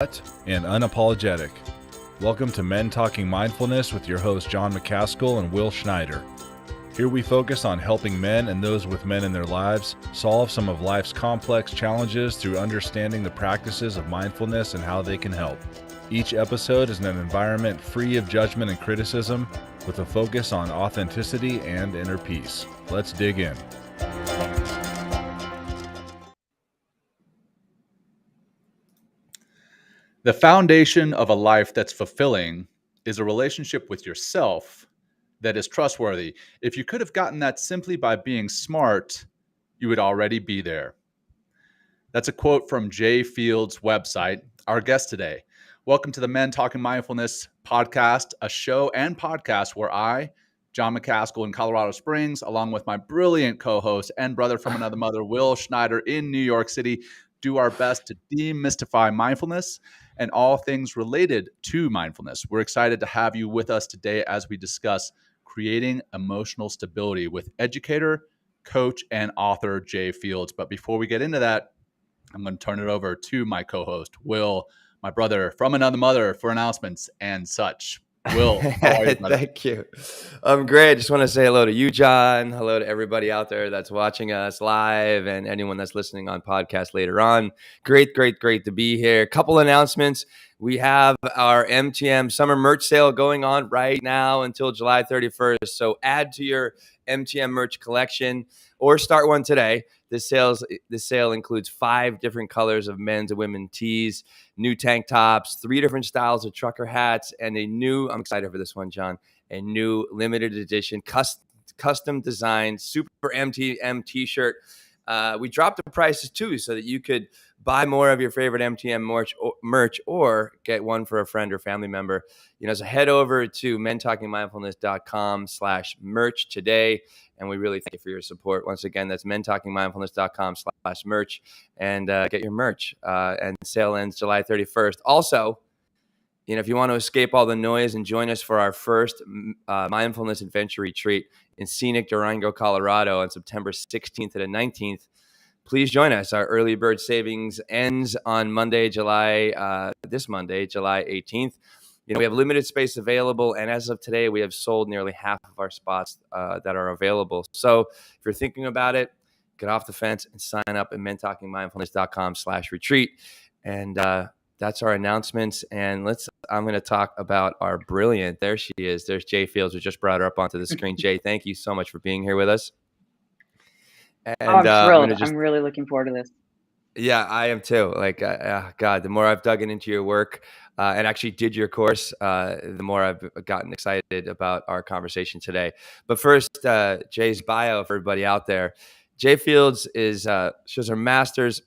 And unapologetic. Welcome to Men Talking Mindfulness with your hosts John McCaskill and Will Schneider. Here we focus on helping men and those with men in their lives solve some of life's complex challenges through understanding the practices of mindfulness and how they can help. Each episode is in an environment free of judgment and criticism, with a focus on authenticity and inner peace. Let's dig in. The foundation of a life that's fulfilling is a relationship with yourself that is trustworthy. If you could have gotten that simply by being smart, you would already be there. That's a quote from Jay Field's website, our guest today. Welcome to the Men Talking Mindfulness podcast, a show and podcast where I, John McCaskill in Colorado Springs, along with my brilliant co-host and brother from another mother, Will Schneider in New York City, do our best to demystify mindfulness and all things related to mindfulness. We're excited to have you with us today as we discuss creating emotional stability with educator, coach, and author Jay Fields. But before we get into that, I'm going to turn it over to my co-host, Will, my brother from another mother, for announcements and such. Will, how are you, brother? Thank you. I'm great. Just want to say hello to you, John. Hello to everybody out there that's watching us live and anyone that's listening on podcast later on. Great to be here. Couple announcements. We have our MTM summer merch sale going on right now until July 31st. So add to your MTM merch collection or start one today. This sale includes 5 different colors of men's and women's tees, new tank tops, 3 different styles of trucker hats, and I'm excited for this one, John, a new limited edition custom designed Super MTM t-shirt. We dropped the prices too so that you could buy more of your favorite MTM merch or get one for a friend or family member. So head over to mentalkingmindfulness.com/merch today. And we really thank you for your support. Once again, that's mentalkingmindfulness.com/merch and get your merch. And sale ends July 31st. Also, if you want to escape all the noise and join us for our first Mindfulness Adventure Retreat in scenic Durango, Colorado on September 16th to the 19th, please join us. Our early bird savings ends on this Monday, July 18th. We have limited space available, and as of today, we have sold nearly half of our spots that are available. So if you're thinking about it, get off the fence and sign up at mentalkingmindfulness.com/retreat. And that's our announcements. And I'm going to talk about our brilliant, there she is. There's Jay Fields. We just brought her up onto the screen. Jay, thank you so much for being here with us. And I'm thrilled. I'm really looking forward to this. Yeah, I am too. God, the more I've dug into your work and actually did your course, the more I've gotten excited about our conversation today. But first, Jay's bio for everybody out there. Jay Fields she has her master's,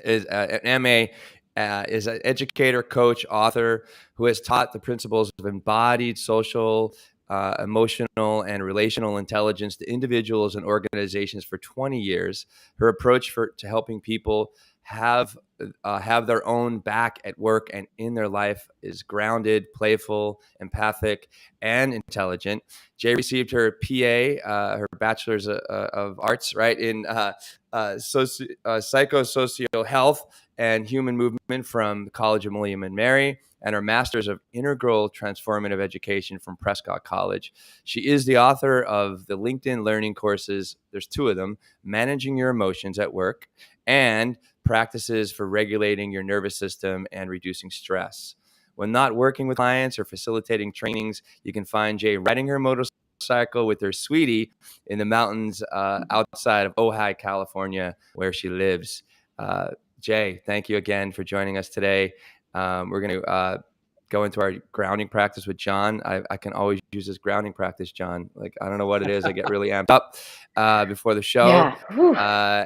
is an MA, is an educator, coach, author who has taught the principles of embodied social, emotional, and relational intelligence to individuals and organizations for 20 years. Her approach to helping people have their own back at work and in their life is grounded, playful, empathic, and intelligent. Jay received her PA, her Bachelor's of Arts, right, in psychosocial health and human movement from the College of William and Mary, and her Master's of Integral Transformative Education from Prescott College. She is the author of the LinkedIn learning courses. There's 2 of them: Managing Your Emotions at Work and Practices for Regulating Your Nervous System and Reducing Stress. When not working with clients or facilitating trainings, you can find Jay riding her motorcycle with her sweetie in the mountains outside of Ojai, California, where she lives. Jay, thank you again for joining us today. We're going to go into our grounding practice with John. I can always use this grounding practice, John. I don't know what it is. I get really amped up before the show. Yeah.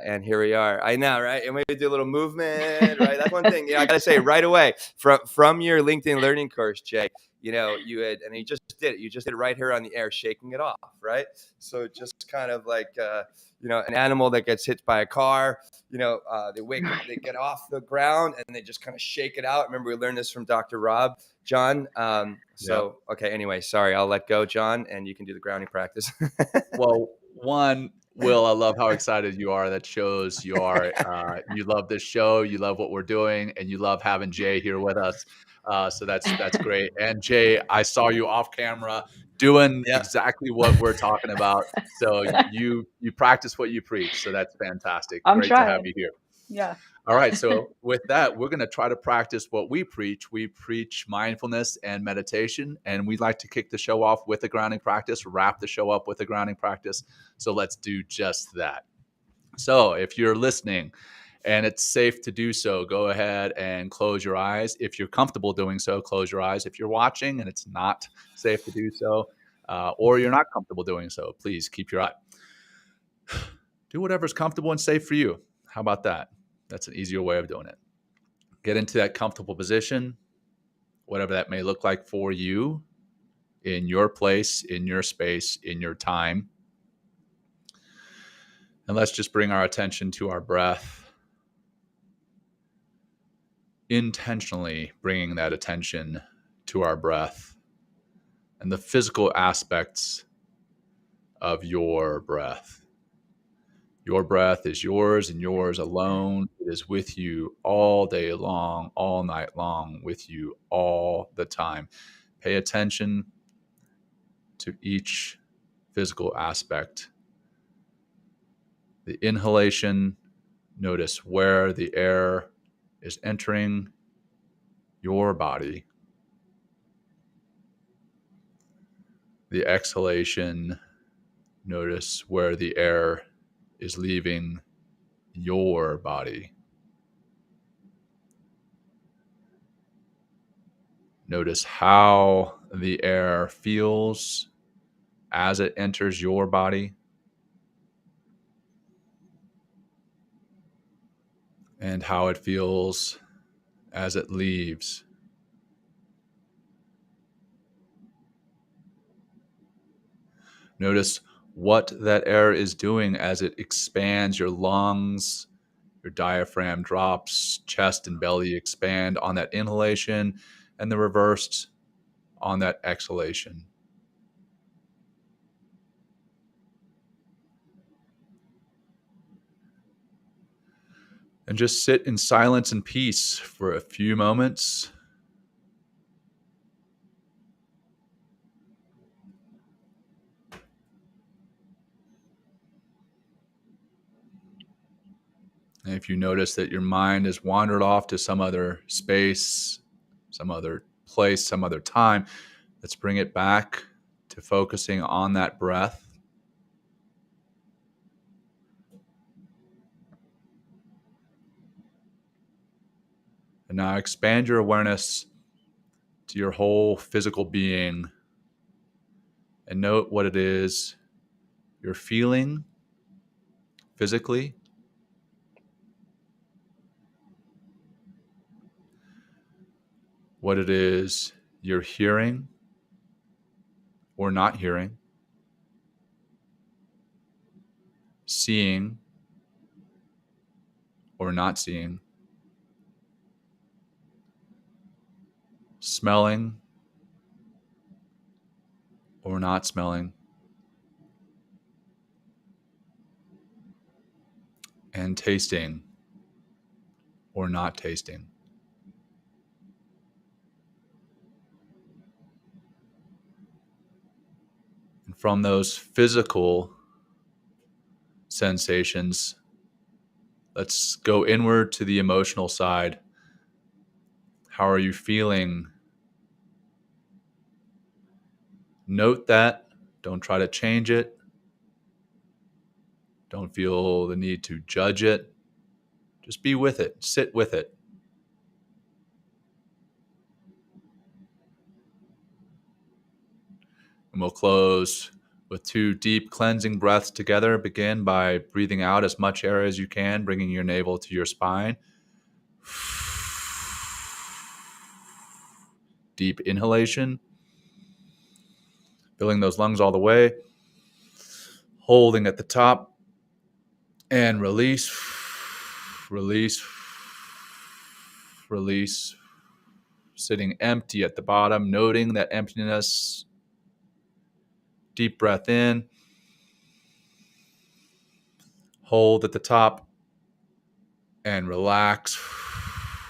And here we are. I know, right? And we do a little movement, right? That's one thing. I got to say right away from your LinkedIn learning course, Jay, you had, and you just did it. You just did it right here on the air, shaking it off, right? So just kind of like, an animal that gets hit by a car, they get off the ground and they just kind of shake it out. Remember, we learned this from Dr. Rob, John. Okay. Anyway, sorry, I'll let go, John, and you can do the grounding practice. Well, one, Will, I love how excited you are. That shows you are, you love this show, you love what we're doing, and you love having Jay here with us. So that's great. And Jay, I saw you off camera doing exactly what we're talking about. So you practice what you preach. So that's fantastic. I'm Great to have trying. you here. Yeah. All right. So with that, we're going to try to practice what we preach. We preach mindfulness and meditation, and we'd like to kick the show off with a grounding practice, wrap the show up with a grounding practice. So let's do just that. So if you're listening and it's safe to do so, go ahead and close your eyes. If you're comfortable doing so, close your eyes. If you're watching and it's not safe to do so, or you're not comfortable doing so, please keep your eye. Do whatever's comfortable and safe for you. How about that? That's an easier way of doing it. Get into that comfortable position, whatever that may look like for you, in your place, in your space, in your time. And let's just bring our attention to our breath, intentionally bringing that attention to our breath and the physical aspects of your breath. Your breath is yours and yours alone. It is with you all day long, all night long, with you all the time. Pay attention to each physical aspect. The inhalation, notice where the air is entering your body. The exhalation, notice where the air is leaving your body. Notice how the air feels as it enters your body and how it feels as it leaves. Notice what that air is doing as it expands your lungs, your diaphragm drops, chest and belly expand on that inhalation, and the reversed on that exhalation. And just sit in silence and peace for a few moments. And if you notice that your mind has wandered off to some other space, some other place, some other time, let's bring it back to focusing on that breath. And now expand your awareness to your whole physical being and note what it is you're feeling physically. What it is you're hearing or not hearing, seeing or not seeing, smelling or not smelling, and tasting or not tasting. And from those physical sensations, let's go inward to the emotional side. How are you feeling? Note that. Don't try to change it. Don't feel the need to judge it. Just be with it. Sit with it. And we'll close with 2 deep cleansing breaths together. Begin by breathing out as much air as you can, bringing your navel to your spine. Deep inhalation. Filling those lungs all the way. Holding at the top. And release. Release. Release. Sitting empty at the bottom, noting that emptiness. Deep breath in. Hold at the top and relax,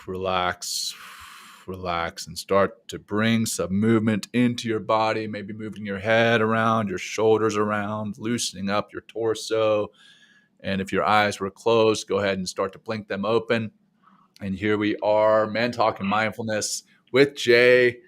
relax, relax, and start to bring some movement into your body, maybe moving your head around, your shoulders around, loosening up your torso. And if your eyes were closed, go ahead and start to blink them open. And here we are, Men Talking Mindfulness with Jay.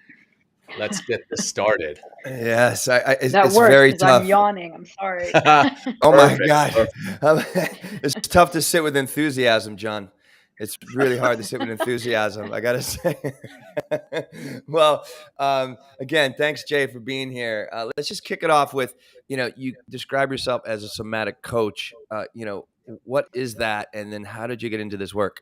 Let's get this started. Yes, That it's works very because I'm tough. yawning. I'm sorry. Oh my Perfect, God. perfect. It's tough to sit with enthusiasm, John. It's really hard to sit with enthusiasm, I got to say. Well, again, thanks, Jay, for being here. Let's just kick it off with, you describe yourself as a somatic coach. What is that? And then how did you get into this work?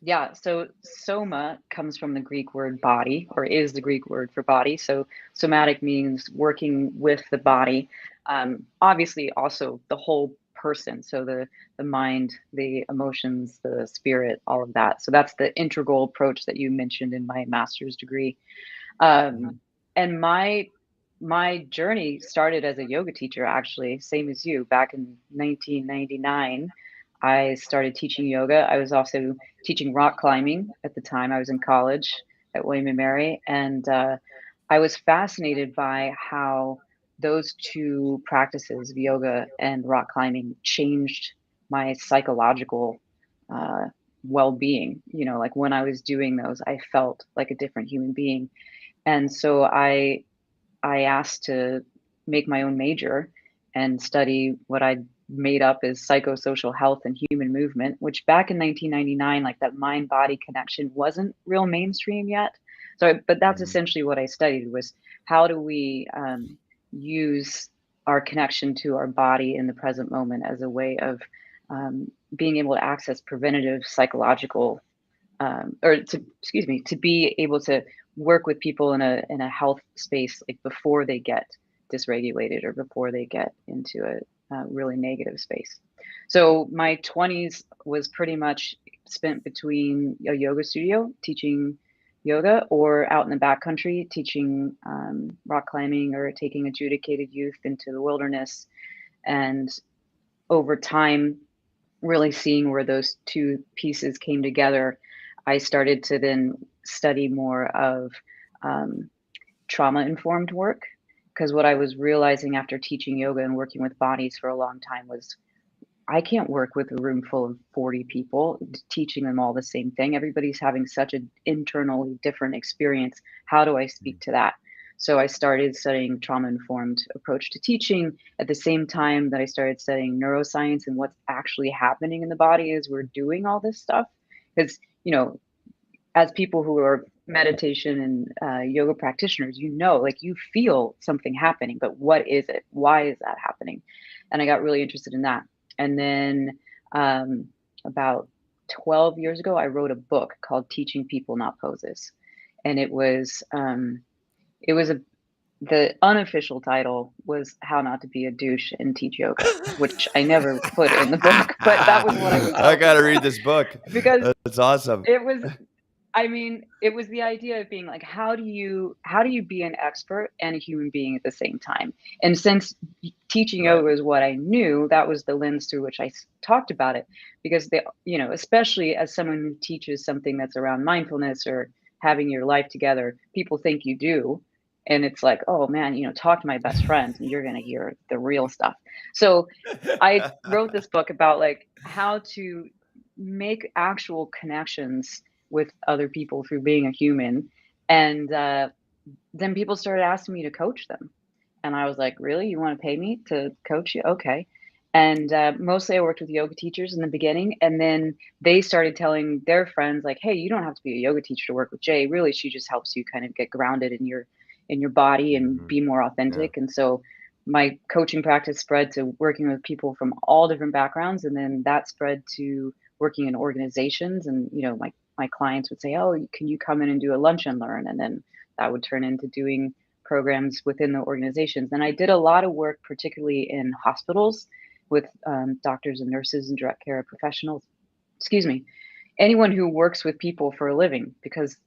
Yeah, so soma comes from the Greek word body, or is the Greek word for body. So somatic means working with the body. Obviously, also the whole person. So the mind, the emotions, the spirit, all of that. So that's the integral approach that you mentioned in my master's degree. And my journey started as a yoga teacher, actually, same as you, back in 1999. I started teaching yoga. I was also teaching rock climbing at the time. I was in college at William and Mary, and I was fascinated by how those two practices of yoga and rock climbing changed my psychological uh, well-being. Like when I was doing those, I felt like a different human being. And so I asked to make my own major and study what I made up as psychosocial health and human movement, which back in 1999, like that mind body connection wasn't real mainstream yet. But that's essentially what I studied, was how do we use our connection to our body in the present moment as a way of being able to access preventative psychological to be able to work with people in a health space, like before they get dysregulated or before they get into a really negative space. So my 20s was pretty much spent between a yoga studio teaching yoga, or out in the backcountry teaching rock climbing, or taking adjudicated youth into the wilderness. And over time, really seeing where those two pieces came together, I started to then study more of trauma-informed work. Because what I was realizing after teaching yoga and working with bodies for a long time was, I can't work with a room full of 40 people teaching them all the same thing. Everybody's having such an internally different experience. How do I speak to that? So I started studying trauma-informed approach to teaching at the same time that I started studying neuroscience and what's actually happening in the body as we're doing all this stuff. Because, as people who are meditation and yoga practitioners, like you feel something happening, but what is it? Why is that happening? And I got really interested in that. And then about 12 years ago, I wrote a book called Teaching People, Not Poses. And the unofficial title was How Not to Be a Douche and Teach Yoga, which I never put in the book, but that was what I was. I got to read this book because it's awesome. It was the idea of being like, how do you be an expert and a human being at the same time? And since teaching yoga was what I knew, that was the lens through which I talked about it. Because especially as someone who teaches something that's around mindfulness or having your life together, people think you do. And it's like, oh man, talk to my best friend and you're going to hear the real stuff. So I wrote this book about like how to make actual connections with other people through being a human. And then people started asking me to coach them. And I was like, really? You want to pay me to coach you? Okay. And mostly I worked with yoga teachers in the beginning. And then they started telling their friends like, hey, you don't have to be a yoga teacher to work with Jay. Really, she just helps you kind of get grounded in your body and be more authentic. And so my coaching practice spread to working with people from all different backgrounds. And then that spread to working in organizations. And, my clients would say, oh, can you come in and do a lunch and learn? And then that would turn into doing programs within the organizations. And I did a lot of work, particularly in hospitals with doctors and nurses and direct care professionals, anyone who works with people for a living, because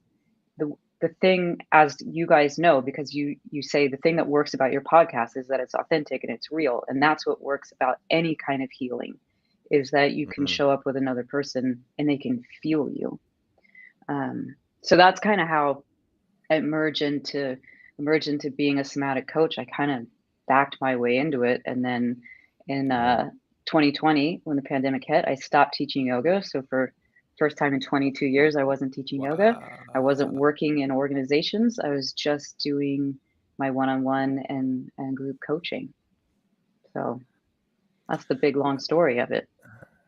the thing, as you guys know, because you say the thing that works about your podcast is that it's authentic and it's real, and that's what works about any kind of healing, is that you can show up with another person and they can feel you. So that's kind of how I merge into being a somatic coach. I kind of backed my way into it, and then in 2020, when the pandemic hit, I stopped teaching yoga. So for first time in 22 years, I wasn't teaching yoga. I wasn't working in organizations. I was just doing my one-on-one and group coaching. So that's the big long story of it.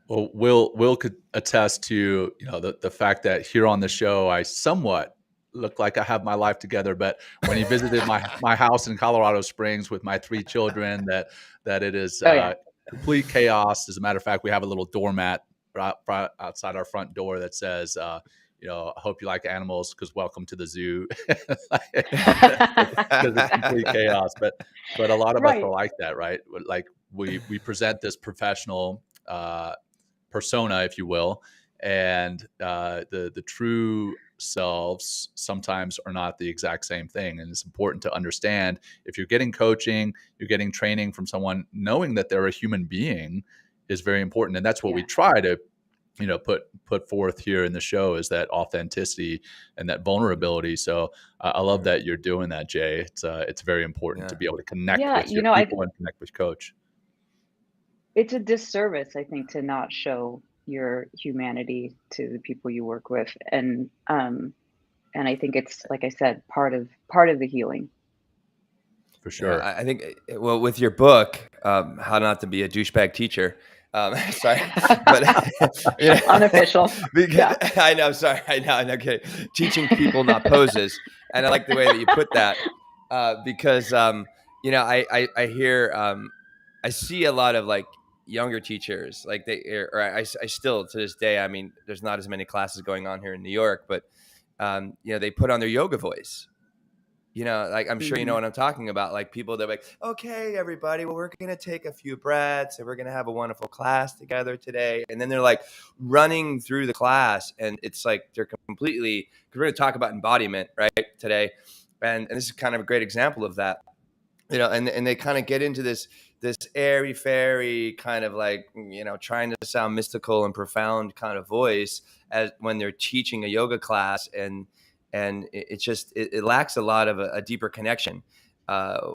Well, Will could attest to, you know, the fact that here on the show I somewhat look like I have my life together, but when he visited my house in Colorado Springs with my 3 children, that it is complete chaos. As a matter of fact, we have a little doormat outside our front door that says, you know, I hope you like animals because welcome to the zoo. Because it's complete chaos. But a lot of us are like that, right? Like we present this professional persona, if you will, and the true selves sometimes are not the exact same thing. And it's important to understand, if you're getting coaching, you're getting training from someone, knowing that they're a human being is very important. And that's what we try to, you know, put forth here in the show, is that authenticity and that vulnerability. So I love that you're doing that, Jay. It's very important to be able to connect with your people and connect with coach. It's a disservice, I think, to not show your humanity to the people you work with, and I think it's, like I said, part of the healing. For sure. I think, well, with your book, How Not to Be a Douchebag Teacher. Sorry, but you know, unofficial. Because, I know. Sorry, I know. Okay, teaching people, not poses, and I like the way that you put that, because you know, I hear, I see a lot of like younger teachers, like I still to this day. I mean, there's not as many classes going on here in New York, but you know, they put on their yoga voice. You know, like, I'm sure you know what I'm talking about. Like, people that are like, okay, everybody, well, we're going to take a few breaths and we're going to have a wonderful class together today. And then they're like running through the class, and it's like they're completely, because we're going to talk about embodiment, right, today. And this is kind of a great example of that. You know, and they kind of get into this airy fairy kind of like, you know, trying to sound mystical and profound kind of voice as when they're teaching a yoga class, and it just it lacks a lot of a deeper connection.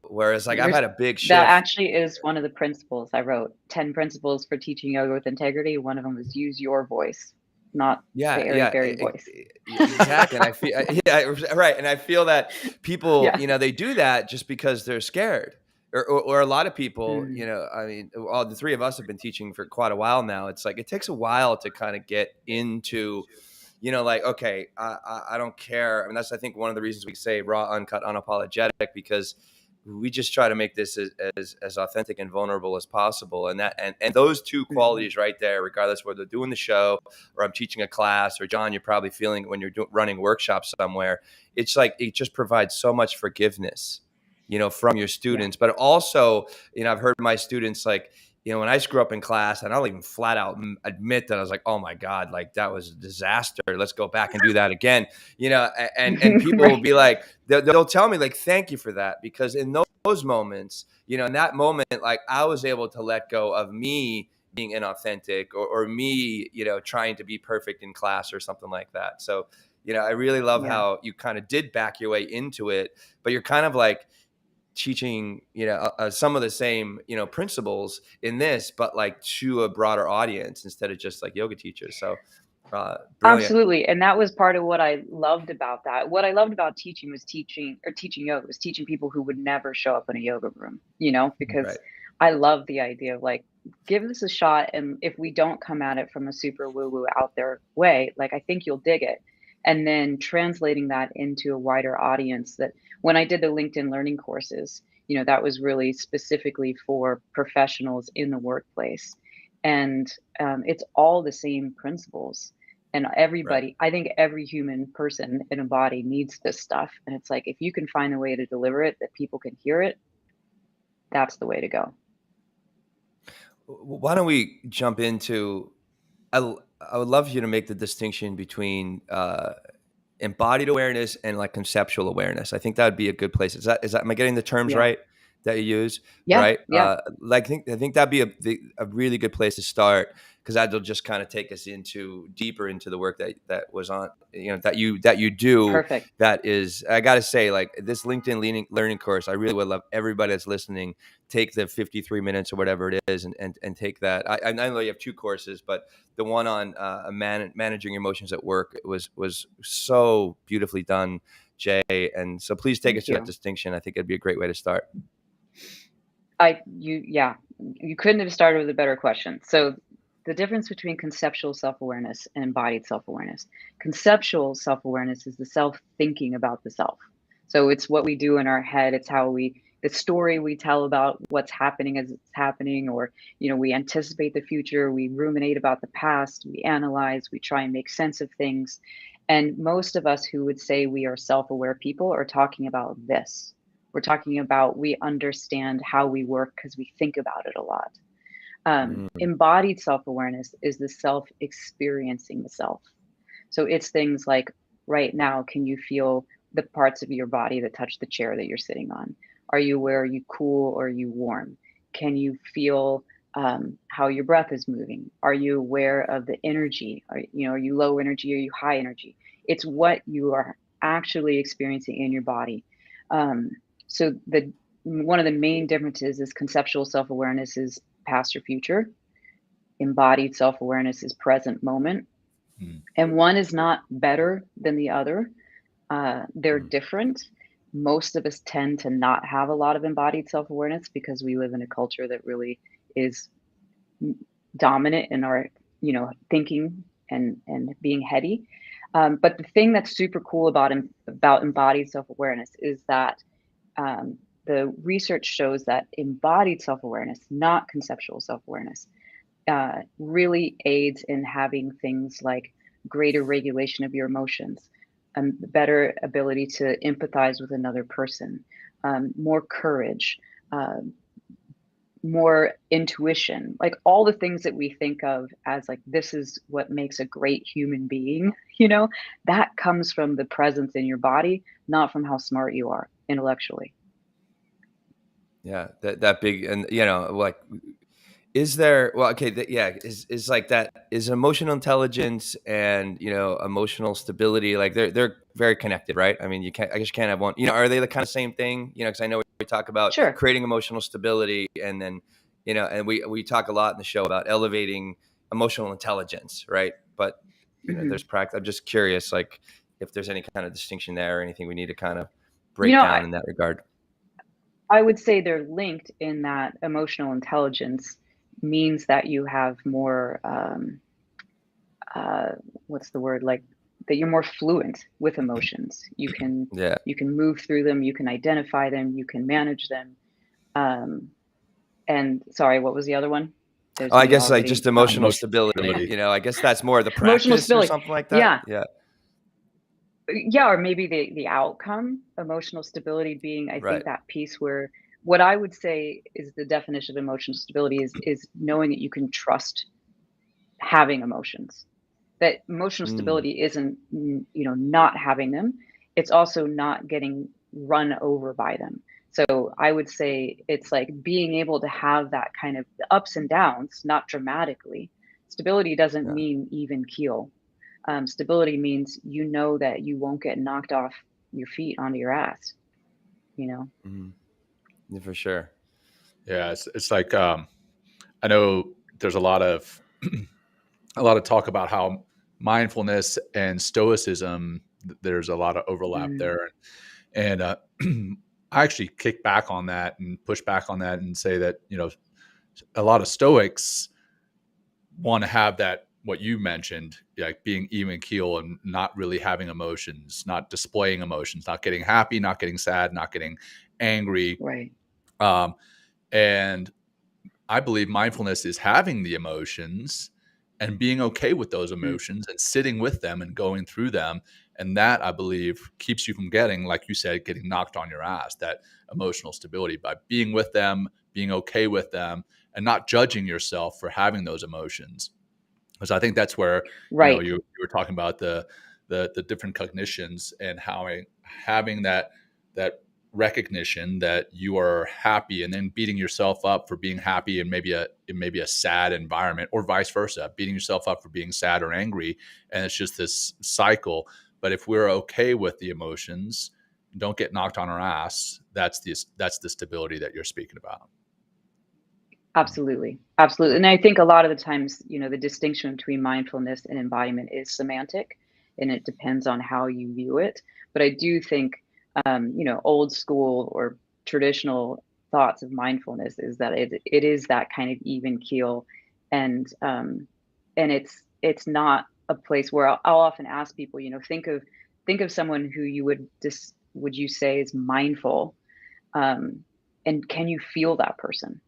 Whereas, like, I've had a big shift. That actually is one of the principles I wrote. 10 principles for teaching yoga with integrity. One of them was use your voice, not the airy-fairy voice. Exactly. And I feel, right. And I feel that people, you know, they do that just because they're scared. Or a lot of people, you know, I mean, all the 3 of us have been teaching for quite a while now. It's like, it takes a while to kind of get into, you know, like, okay, I don't care. I mean, that's, I think, one of the reasons we say raw, uncut, unapologetic, because we just try to make this as authentic and vulnerable as possible. And that, and those 2 qualities right there, regardless whether they're doing the show or I'm teaching a class, or John, you're probably feeling when you're running workshops somewhere, it's like, it just provides so much forgiveness, you know, from your students. But also, you know, I've heard my students, like, you know, when I screw up in class, and I'll even flat out admit that I was like, oh my God, like, that was a disaster. Let's go back and do that again. You know, and people will be like, they'll tell me, like, thank you for that. Because in those moments, you know, in that moment, like, I was able to let go of me being inauthentic, or me, you know, trying to be perfect in class or something like that. So, you know, I really love how you kind of did back your way into it, but you're kind of like teaching, you know, some of the same, you know, principles in this, but like to a broader audience instead of just like yoga teachers. So brilliant. Absolutely. And that was part of what I loved about that. What I loved about teaching yoga was teaching people who would never show up in a yoga room, you know, because I love the idea of, like, give this a shot. And if we don't come at it from a super woo-woo out there way, like, I think you'll dig it. And then translating that into a wider audience. That when I did the LinkedIn learning courses, you know, that was really specifically for professionals in the workplace. And it's all the same principles. And everybody, I think every human person in a body needs this stuff. And it's like, if you can find a way to deliver it that people can hear it, that's the way to go. Why don't we jump into, I would love you to make the distinction between embodied awareness and like conceptual awareness. I think that would be a good place. Is that am I getting the terms right that you use? Yeah. Right. Yeah. I think that'd be a really good place to start, because that'll just kind of take us into deeper into the work that was on, that you do. Perfect. That is, I got to say, like this LinkedIn learning course, I really would love everybody that's listening, take the 53 minutes or whatever it is and take that. I know you have 2 courses, but the one on managing emotions at work was so beautifully done, Jay. And so please take us to that distinction. I think it'd be a great way to start. You couldn't have started with a better question. So the difference between conceptual self-awareness and embodied self-awareness. Conceptual self-awareness is the self thinking about the self. So it's what we do in our head. It's the story we tell about what's happening as it's happening, or, we anticipate the future, we ruminate about the past, we analyze, we try and make sense of things. And most of us who would say we are self-aware people are talking about this. We're talking about, we understand how we work because we think about it a lot. Embodied self-awareness is the self experiencing the self. So it's things like, right now, can you feel the parts of your body that touch the chair that you're sitting on? Are you aware? Are you cool or are you warm? Can you feel how your breath is moving? Are you aware of the energy? Are you low energy? Are you high energy? It's what you are actually experiencing in your body. So one of the main differences is conceptual self-awareness is past or future. Embodied self-awareness is present moment. And one is not better than the other. They're different. Most of us tend to not have a lot of embodied self-awareness because we live in a culture that really is dominant in our, thinking and being heady. But the thing that's super cool about embodied self-awareness is that the research shows that embodied self-awareness, not conceptual self-awareness, really aids in having things like greater regulation of your emotions, better ability to empathize with another person, more courage, more intuition, like all the things that we think of as like, this is what makes a great human being, that comes from the presence in your body, not from how smart you are intellectually. Yeah, that big, and like, is there? Well, okay, is like that. Is emotional intelligence and emotional stability, like they're very connected, right? I mean, I guess you can't have one. Are they the kind of same thing? Because I know we talk about Sure. creating emotional stability, and then and we talk a lot in the show about elevating emotional intelligence, right? But there's practice. I'm just curious, like, if there's any kind of distinction there or anything we need to kind of break down in that regard. I would say they're linked in that emotional intelligence means that you have more, what's the word? Like that you're more fluent with emotions. You can move through them, you can identify them, you can manage them. And sorry, what was the other one? I guess like just emotional stability. I guess that's more of the practice or something like that. Yeah, or maybe the outcome, emotional stability being, I think, that piece where what I would say is the definition of emotional stability is knowing that you can trust having emotions. That emotional stability isn't, not having them. It's also not getting run over by them. So I would say it's like being able to have that kind of ups and downs, not dramatically. Stability doesn't mean even keel. Stability means that you won't get knocked off your feet onto your ass. Yeah, for sure. Yeah, it's like I know there's a lot of talk about how mindfulness and Stoicism, there's a lot of overlap there, and I actually kick back on that and push back on that and say that a lot of Stoics want to have that, what you mentioned, like being even keel and not really having emotions, not displaying emotions, not getting happy, not getting sad, not getting angry. Right. And I believe mindfulness is having the emotions and being okay with those emotions and sitting with them and going through them. And that, I believe, keeps you from getting, like you said, getting knocked on your ass, that emotional stability, by being with them, being okay with them, and not judging yourself for having those emotions. Because I think that's where you were talking about the the different cognitions, and how having that recognition that you are happy, and then beating yourself up for being happy in maybe a sad environment, or vice versa, beating yourself up for being sad or angry. And it's just this cycle. But if we're okay with the emotions, don't get knocked on our ass, that's the stability that you're speaking about. Absolutely. Absolutely. And I think a lot of the times, the distinction between mindfulness and embodiment is semantic, and it depends on how you view it. But I do think, old school or traditional thoughts of mindfulness is that it is that kind of even keel. And it's not a place where I'll often ask people, think of someone who you would you say is mindful, and can you feel that person?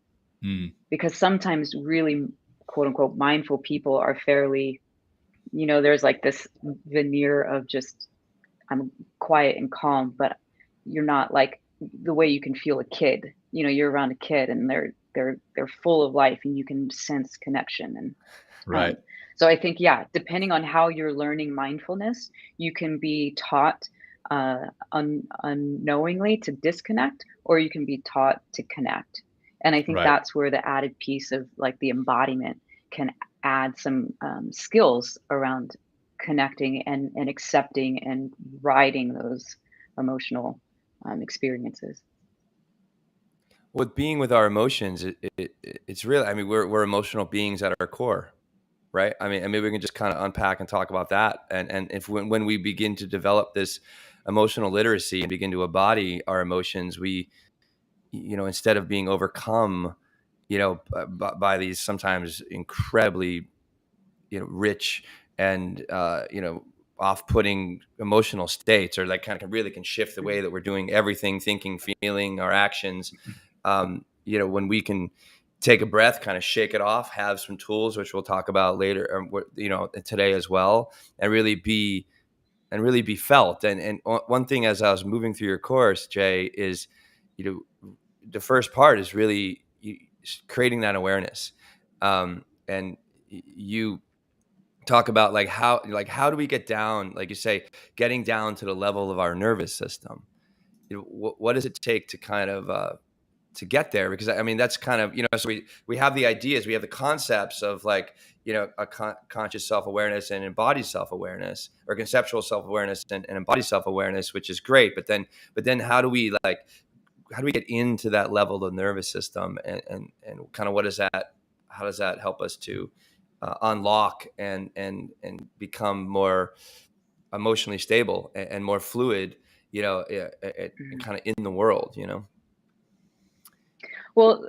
Because sometimes really quote unquote mindful people are fairly, there's like this veneer of just, I'm quiet and calm, but you're not like the way you can feel a kid. You're around a kid and they're full of life and you can sense connection. And Right. so I think, depending on how you're learning mindfulness, you can be taught unknowingly to disconnect, or you can be taught to connect. And I think Right. that's where the added piece of like the embodiment can add some skills around connecting and accepting and riding those emotional experiences. With being with our emotions, it's really, I mean, we're emotional beings at our core, right? I mean, and maybe we can just kind of unpack and talk about that. And if when we begin to develop this emotional literacy and begin to embody our emotions, we, instead of being overcome, by these sometimes incredibly, rich and, off-putting emotional states, or like kind of really can shift the way that we're doing everything, thinking, feeling, our actions. When we can take a breath, kind of shake it off, have some tools, which we'll talk about later, today as well, and really be felt. And one thing, as I was moving through your course, Jay, is, the first part is really creating that awareness. And you talk about like how do we get down, like you say, getting down to the level of our nervous system. What does it take to kind of to get there? Because I mean, that's kind of, so we have the ideas, we have the concepts of like, a conscious self-awareness and embodied self-awareness, or conceptual self-awareness and embodied self-awareness, which is great. But then how do we get into that level of the nervous system, and kind of how does that help us to unlock and become more emotionally stable and more fluid, kind of in the world, Well,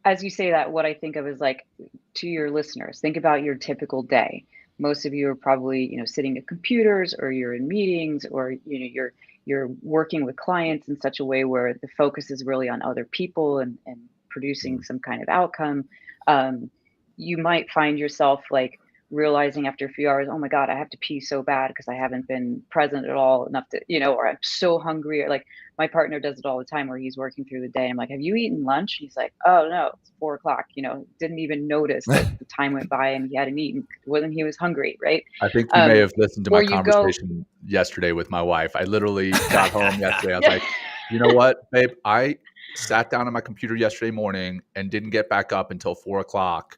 as you say that, what I think of is like, to your listeners, think about your typical day. Most of you are probably, sitting at computers, or you're in meetings, or, you're working with clients in such a way where the focus is really on other people and producing some kind of outcome. You might find yourself like realizing after a few hours, oh my God, I have to pee so bad because I haven't been present at all enough to, or I'm so hungry. Or like my partner does it all the time where he's working through the day. I'm like, have you eaten lunch? He's like, oh no, it's 4 o'clock, didn't even notice that the time went by and he hadn't eaten. It wasn't he was hungry, right? I think you may have listened to my Or you go, conversation yesterday with my wife. I literally got home yesterday. I was Yeah. like, you know what, babe? I sat down on my computer yesterday morning and didn't get back up until 4 o'clock.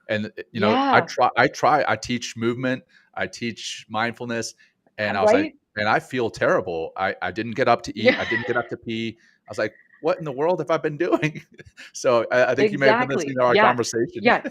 And Yeah, I teach movement, I teach mindfulness, and I was like, right? and I feel terrible. I didn't get up to eat. Yeah, I didn't get up to pee. I was like, what in the world have I been doing? So I think you may have been listening exactly. to our Yeah, conversation. yeah.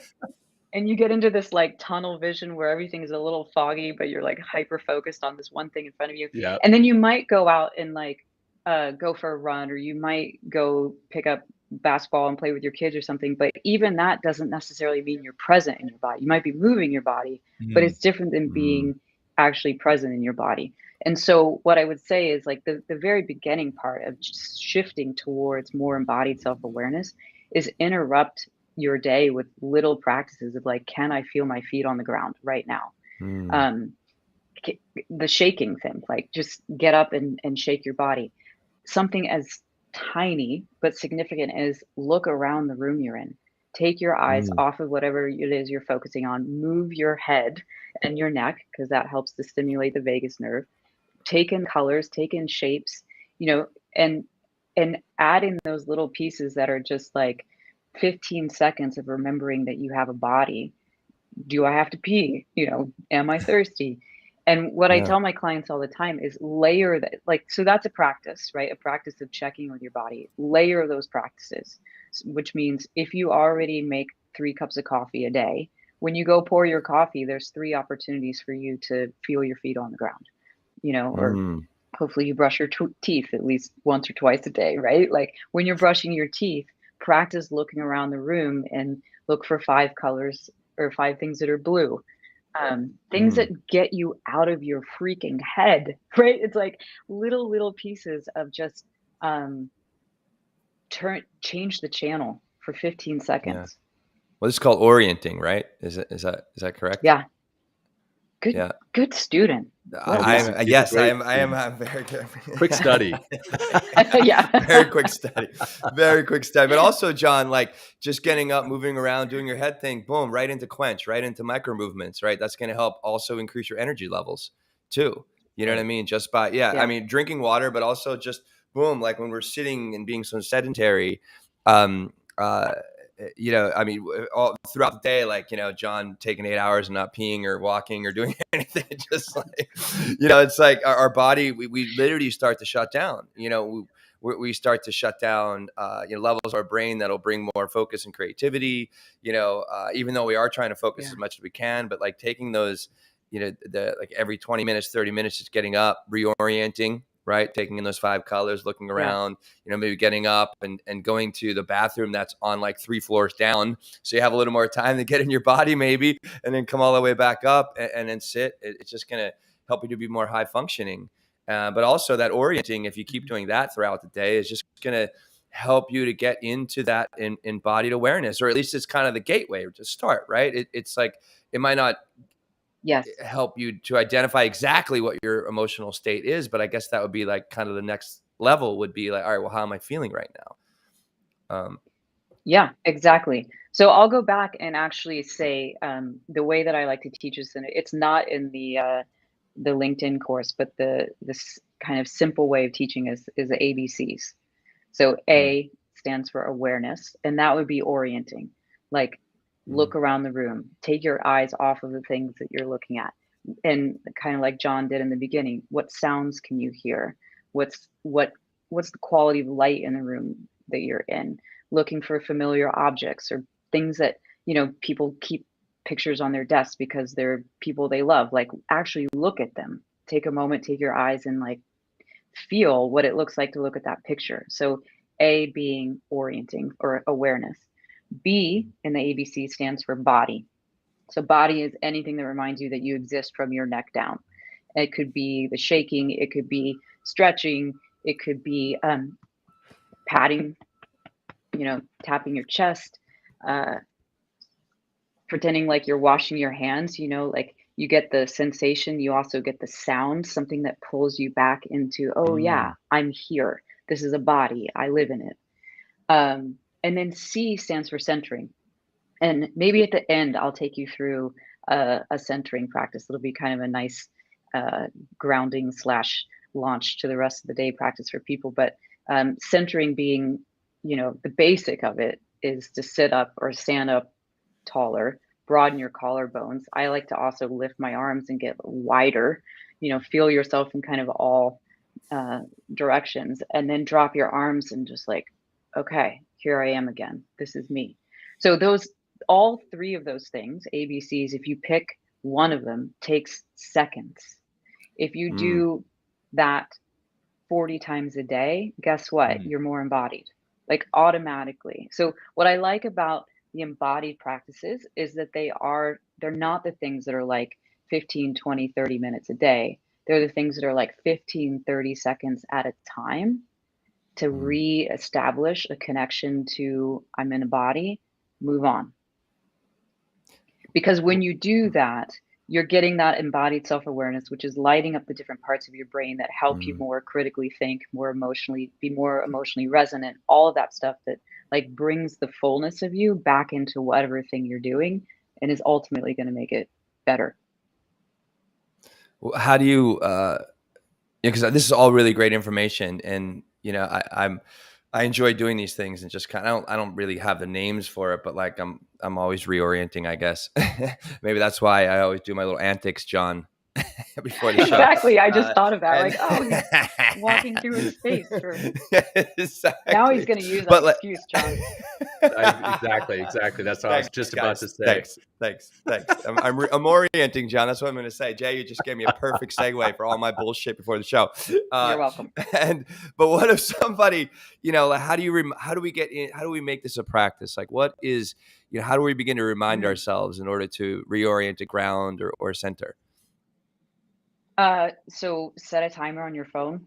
And you get into this like tunnel vision where everything is a little foggy, but you're like hyper focused on this one thing in front of you. Yeah. And then you might go out and like go for a run, or you might go pick up basketball and play with your kids or something. But even that doesn't necessarily mean you're present in your body. You might be moving your body, but Mm. it's different than being actually present in your body. And so what I would say is like the very beginning part of just shifting towards more embodied self-awareness is interrupt your day with little practices of like, can I feel my feet on the ground right now? Mm. Um, the shaking thing, like just get up and shake your body. Something as tiny but significant as look around the room you're in. Take your eyes Mm. off of whatever it is you're focusing on. Move your head and your neck, because that helps to stimulate the vagus nerve. Take in colors, take in shapes, and add in those little pieces that are just like 15 seconds of remembering that you have a body. Do I have to pee? Am I thirsty? And what I Yeah. tell my clients all the time is layer that, like, so that's a practice, right? A practice of checking with your body. Layer those practices, which means if you already make 3 cups of coffee a day, when you go pour your coffee, there's 3 opportunities for you to feel your feet on the ground, or Mm. hopefully you brush your teeth at least once or twice a day, right? Like when you're brushing your teeth, practice looking around the room and look for 5 colors or 5 things that are blue. Things Mm. that get you out of your freaking head, right? It's like little pieces of just um, change the channel for 15 Yeah. seconds. Well, this is called orienting, right? Is that correct? Yeah, good, Yeah. good student. Yeah, Well he's done. I'm he's a yes, I great am. I am student. a very good. Quick study. Yeah. Very quick study. Very quick study. But also, John, like just getting up, moving around, doing your head thing, boom, right into quench, right into micro movements, right? That's going to help also increase your energy levels too. You know what I Right. mean? Just by, I Yeah. mean, drinking water, but also just boom, like when we're sitting and being so sedentary, um, I mean, all throughout the day, like, John taking 8 hours and not peeing or walking or doing anything, just like, it's like our body, we literally start to shut down, we start to shut down, levels of our brain that'll bring more focus and creativity, even though we are trying to focus Yeah. as much as we can, but like taking those, like every 20 minutes, 30 minutes, just getting up, reorienting, right? Taking in those 5 colors, looking Yeah. around, maybe getting up and going to the bathroom that's on like 3 floors down. So you have a little more time to get in your body maybe, and then come all the way back up and then sit. It's just going to help you to be more high functioning. But also that orienting, if you keep doing that throughout the day, is just going to help you to get into that embodied awareness, or at least it's kind of the gateway to start, right? It's like, it might not Yes. help you to identify exactly what your emotional state is, but I guess that would be like kind of the next level would be like, all right, well, how am I feeling right now? Yeah, exactly. So I'll go back and actually say the way that I like to teach this, and it's not in the LinkedIn course, but this kind of simple way of teaching is the ABCs. So Mm, A stands for awareness, and that would be orienting. Like mm, look around the room, take your eyes off of the things that you're looking at. And kind of like John did in the beginning, what sounds can you hear? What's the quality of light in the room that you're in? Looking for familiar objects or things that, people keep pictures on their desks because they're people they love. Like actually look at them. Take a moment, take your eyes and like feel what it looks like to look at that picture. So A being orienting or awareness. B in the ABC stands for body. So body is anything that reminds you that you exist from your neck down. It could be the shaking, it could be stretching, it could be patting, tapping your chest, uh, pretending like you're washing your hands, like you get the sensation, you also get the sound, something that pulls you back into, oh yeah, mm, I'm here. This is a body. I live in it. And then C stands for centering. And maybe at the end, I'll take you through a centering practice. It'll be kind of a nice uh, grounding slash launch to the rest of the day practice for people. But centering being, the basic of it is to sit up or stand up taller, broaden your collarbones. I like to also lift my arms and get wider, feel yourself in kind of all uh, directions, and then drop your arms and just like, okay, here I am again. This is me. So all 3 of those things, ABCs, if you pick one of them, takes seconds. If you mm, do that 40 times a day, guess what? Mm. You're more embodied, like automatically. So what I like about the embodied practices is that they're not the things that are like 15, 20, 30 minutes a day. They're the things that are like 15, 30 seconds at a time to mm, reestablish a connection to I'm in a body, move on. Because when you do that, you're getting that embodied self-awareness, which is lighting up the different parts of your brain that help you Mm. more critically think, be more emotionally resonant, all of that stuff that like brings the fullness of you back into whatever thing you're doing and is ultimately going to make it better. How do you, because this is all really great information, and I enjoy doing these things, and just I don't really have the names for it, but like I'm always reorienting, I guess. Maybe that's why I always do my little antics, John, before the show. Exactly. I just thought of that. And Like, oh, he's walking through his space. exactly. Now he's going to use that But excuse, John. Exactly. That's what I was just about to say. Thanks. I'm orienting, John. That's what I'm going to say. Jay, you just gave me a perfect segue for all my bullshit before the show. You're welcome. But what if somebody, how do we make this a practice? Like, what is, how do we begin to remind ourselves in order to reorient to ground or center? So set a timer on your phone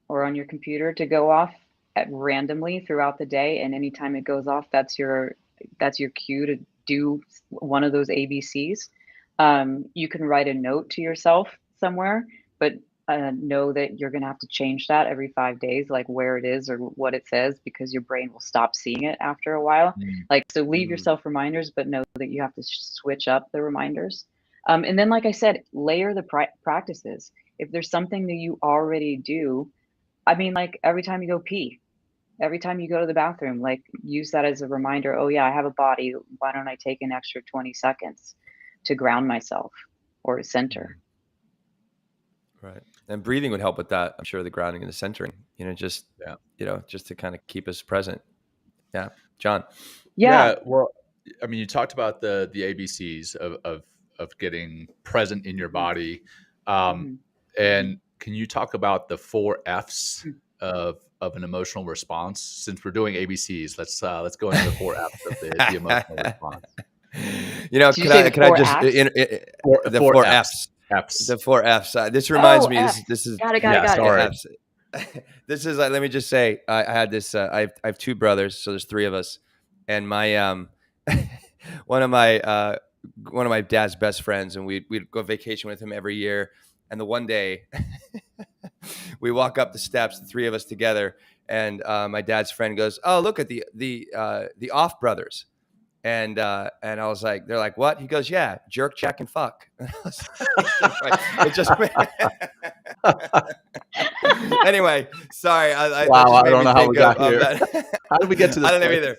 or on your computer to go off randomly throughout the day, and anytime it goes off, that's your cue to do one of those ABCs. You can write a note to yourself somewhere, but know that you're going to have to change that every 5 days, like where it is or what it says, because your brain will stop seeing it after a while. Like, so leave yourself reminders, but know that you have to switch up the reminders. And then, like I said, layer the practices. If there's something that you already do, I mean, like every time you go pee, every time you go to the bathroom, like use that as a reminder. Oh yeah, I have a body. Why don't I take an extra 20 seconds to ground myself or center? Right. And breathing would help with that. I'm sure the grounding and the centering, just to kind of keep us present. Yeah. John. Yeah. Well, I mean, you talked about the ABCs of getting present in your body. And can you talk about the 4 F's of an emotional response? Since we're doing ABCs, let's go into the 4 F's of the emotional response. Could I just the 4 F's? The 4 F's. This reminds me. This is got it. Sorry. This is let me just say, I had this. I have 2 brothers, so there's 3 of us, and my one of my dad's best friends, and we'd go vacation with him every year. And the one day we walk up the steps, the 3 of us together, and my dad's friend goes, "Oh, look at the Off brothers." And I was like, they're like, what? He goes, yeah, jerk, check, and fuck. It just anyway, sorry. I don't know how we got here. How did we get to this? I don't know either.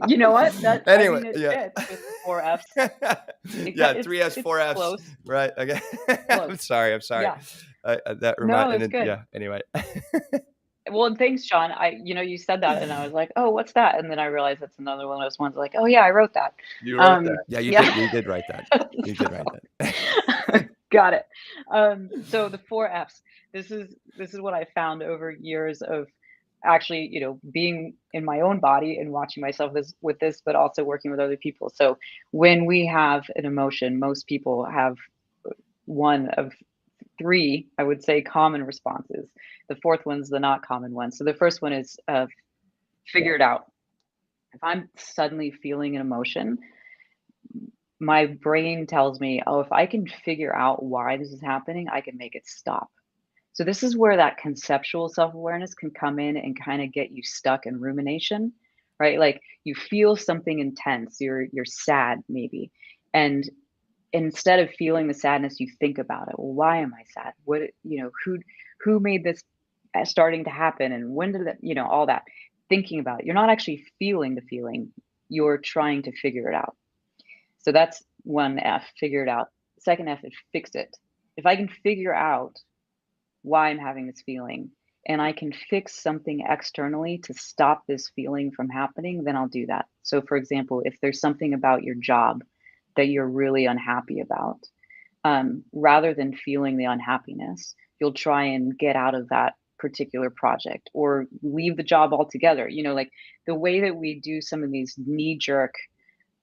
You know what? Anyway, it fits with the 4 F's. 3 F's, 4 F's. Close. Right. Okay. I'm sorry. Yeah. That reminded. It's good. Yeah. Anyway. Well, thanks, John. You said that, and I was like, oh, what's that? And then I realized that's another one of those ones like, oh yeah, I wrote that. You wrote that. Yeah, you did write that. You did write that. Got it. So the 4 F's. This is what I found over years of actually, being in my own body and watching myself with this, but also working with other people. So when we have an emotion, most people have one of 3, I would say, common responses. The 4th one's the not common one. So the first one is figure it out. If I'm suddenly feeling an emotion, my brain tells me, oh, if I can figure out why this is happening, I can make it stop. So this is where that conceptual self-awareness can come in and kind of get you stuck in rumination, right? Like you feel something intense, you're sad maybe, and instead of feeling the sadness, you think about it. Well, why am I sad? What, who made this starting to happen? And when did that, all that, thinking about it. You're not actually feeling the feeling. You're trying to figure it out. So that's 1 F, figure it out. 2nd F is fix it. If I can figure out why I'm having this feeling and I can fix something externally to stop this feeling from happening, then I'll do that. So for example, if there's something about your job that you're really unhappy about, rather than feeling the unhappiness, you'll try and get out of that particular project or leave the job altogether. Like the way that we do some of these knee-jerk,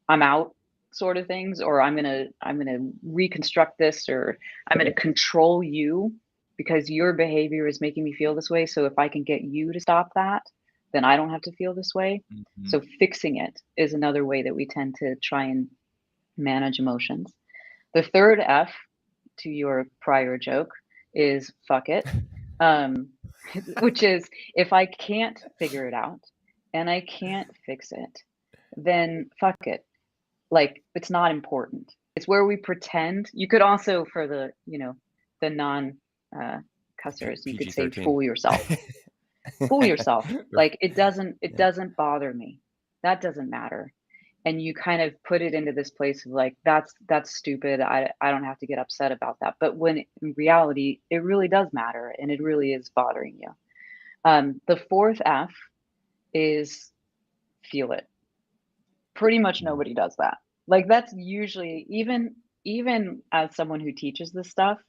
I'm out sort of things, or I'm gonna reconstruct this, or I'm gonna control you because your behavior is making me feel this way. So if I can get you to stop that, then I don't have to feel this way. So fixing it is another way that we tend to try and manage emotions. The third F, to your prior joke, is fuck it. Which is, if I can't figure it out and I can't fix it, then fuck it. Like, it's not important. It's where we pretend. You could also, for the, the non cussers, you could say PG-13. fool yourself. Fool yourself. Like, it doesn't bother me. That doesn't matter. And you kind of put it into this place of like, that's stupid. I don't have to get upset about that. But when in reality, it really does matter, and it really is bothering you. The fourth F is feel it. Pretty much nobody does that. Like, that's usually, even as someone who teaches this stuff,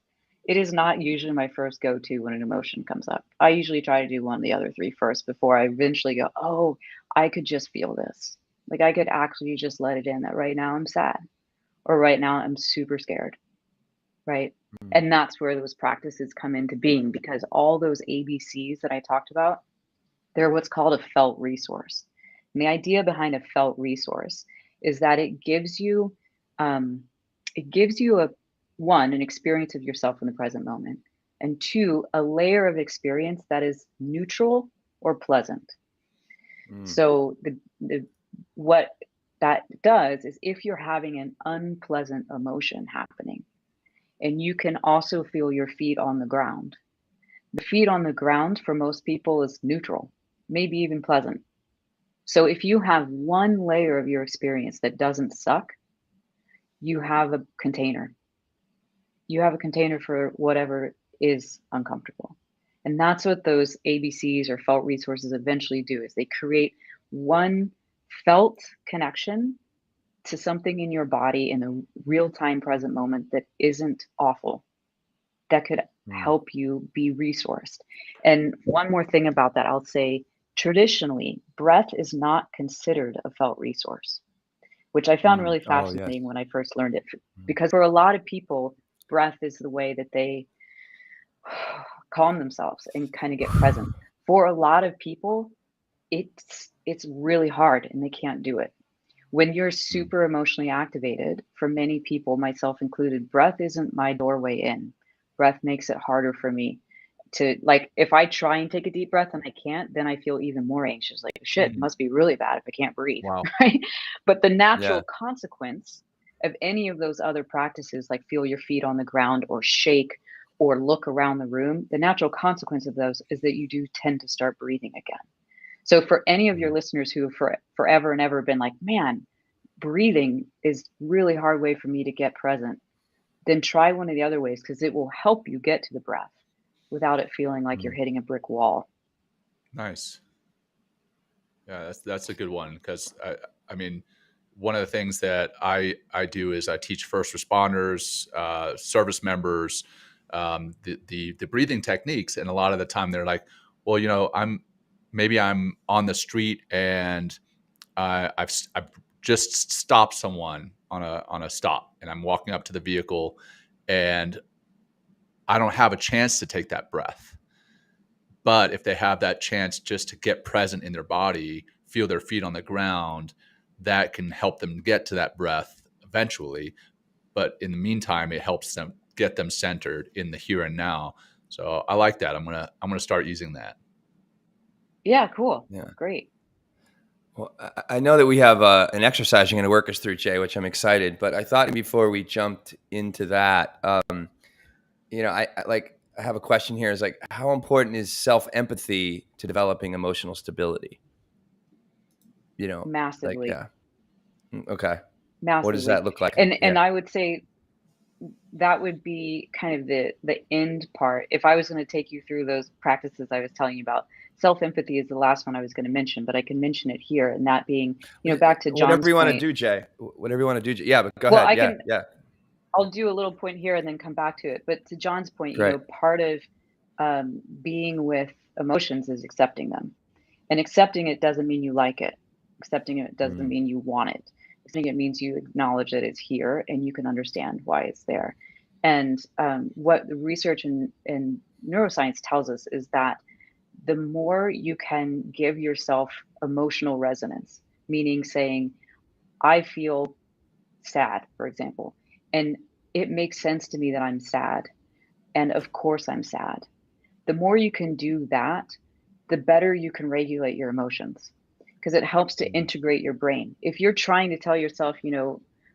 it is not usually my first go-to when an emotion comes up. I usually try to do one of the other three first before I eventually go, oh, I could just feel this. Like, I could actually just let it in that right now I'm sad, or right now I'm super scared, right? And that's where those practices come into being, because all those ABCs that I talked about, they're what's called a felt resource. And the idea behind a felt resource is that it gives you an experience of yourself in the present moment, and two, a layer of experience that is neutral or pleasant. So what that does is, if you're having an unpleasant emotion happening, and you can also feel your feet on the ground, the feet on the ground for most people is neutral, maybe even pleasant. So if you have one layer of your experience that doesn't suck, you have a container. You have a container for whatever is uncomfortable. And that's what those ABCs or felt resources eventually do, is they create one felt connection to something in your body in a real-time present moment that isn't awful, that could help you be resourced. And one more thing about that, I'll say, traditionally, breath is not considered a felt resource, which I found really fascinating when I first learned it. Because for a lot of people, breath is the way that they calm themselves and kind of get present. For a lot of people, it's really hard and they can't do it. When you're super emotionally activated, for many people, myself included, breath isn't my doorway in. Breath makes it harder for me to, like, if I try and take a deep breath and I can't, then I feel even more anxious. Like, shit, it must be really bad if I can't breathe. Wow. Right? But the natural consequence of any of those other practices, like feel your feet on the ground or shake or look around the room, the natural consequence of those is that you do tend to start breathing again. So for any of your listeners who have forever and ever been like, man, breathing is really hard way for me to get present, then try one of the other ways, because it will help you get to the breath without it feeling like you're hitting a brick wall. Nice. Yeah, that's a good one, because I mean, one of the things that I do is I teach first responders, service members, the breathing techniques, and a lot of the time they're like, well, I'm on the street and I've just stopped someone on a stop, and I'm walking up to the vehicle, and I don't have a chance to take that breath. But if they have that chance just to get present in their body, feel their feet on the ground, that can help them get to that breath eventually. But in the meantime, it helps them get them centered in the here and now. So I like that. I'm gonna start using that. Yeah, cool. Yeah. Great. Well, I know that we have an exercise you're going to work us through, Jay, which I'm excited. But I thought before we jumped into that, I have a question here. Is like, how important is self-empathy to developing emotional stability? Massively. Okay. Massively. What does that look like? And I would say that would be kind of the end part. If I was going to take you through those practices I was telling you about, self-empathy is the last one I was going to mention, but I can mention it here. And that being, back to John's whatever you want to point. do, Jay. Whatever you want to do. Yeah, but go Well, ahead. I'll do a little point here and then come back to it. But to John's point, Great. part of being with emotions is accepting them. And accepting it doesn't mean you like it. Accepting it doesn't mean you want it. Accepting it means you acknowledge that it's here and you can understand why it's there. And what the research in neuroscience tells us is that the more you can give yourself emotional resonance, meaning saying, I feel sad, for example, and it makes sense to me that I'm sad. And of course I'm sad. The more you can do that, the better you can regulate your emotions because it helps to integrate your brain. If you're trying to tell yourself,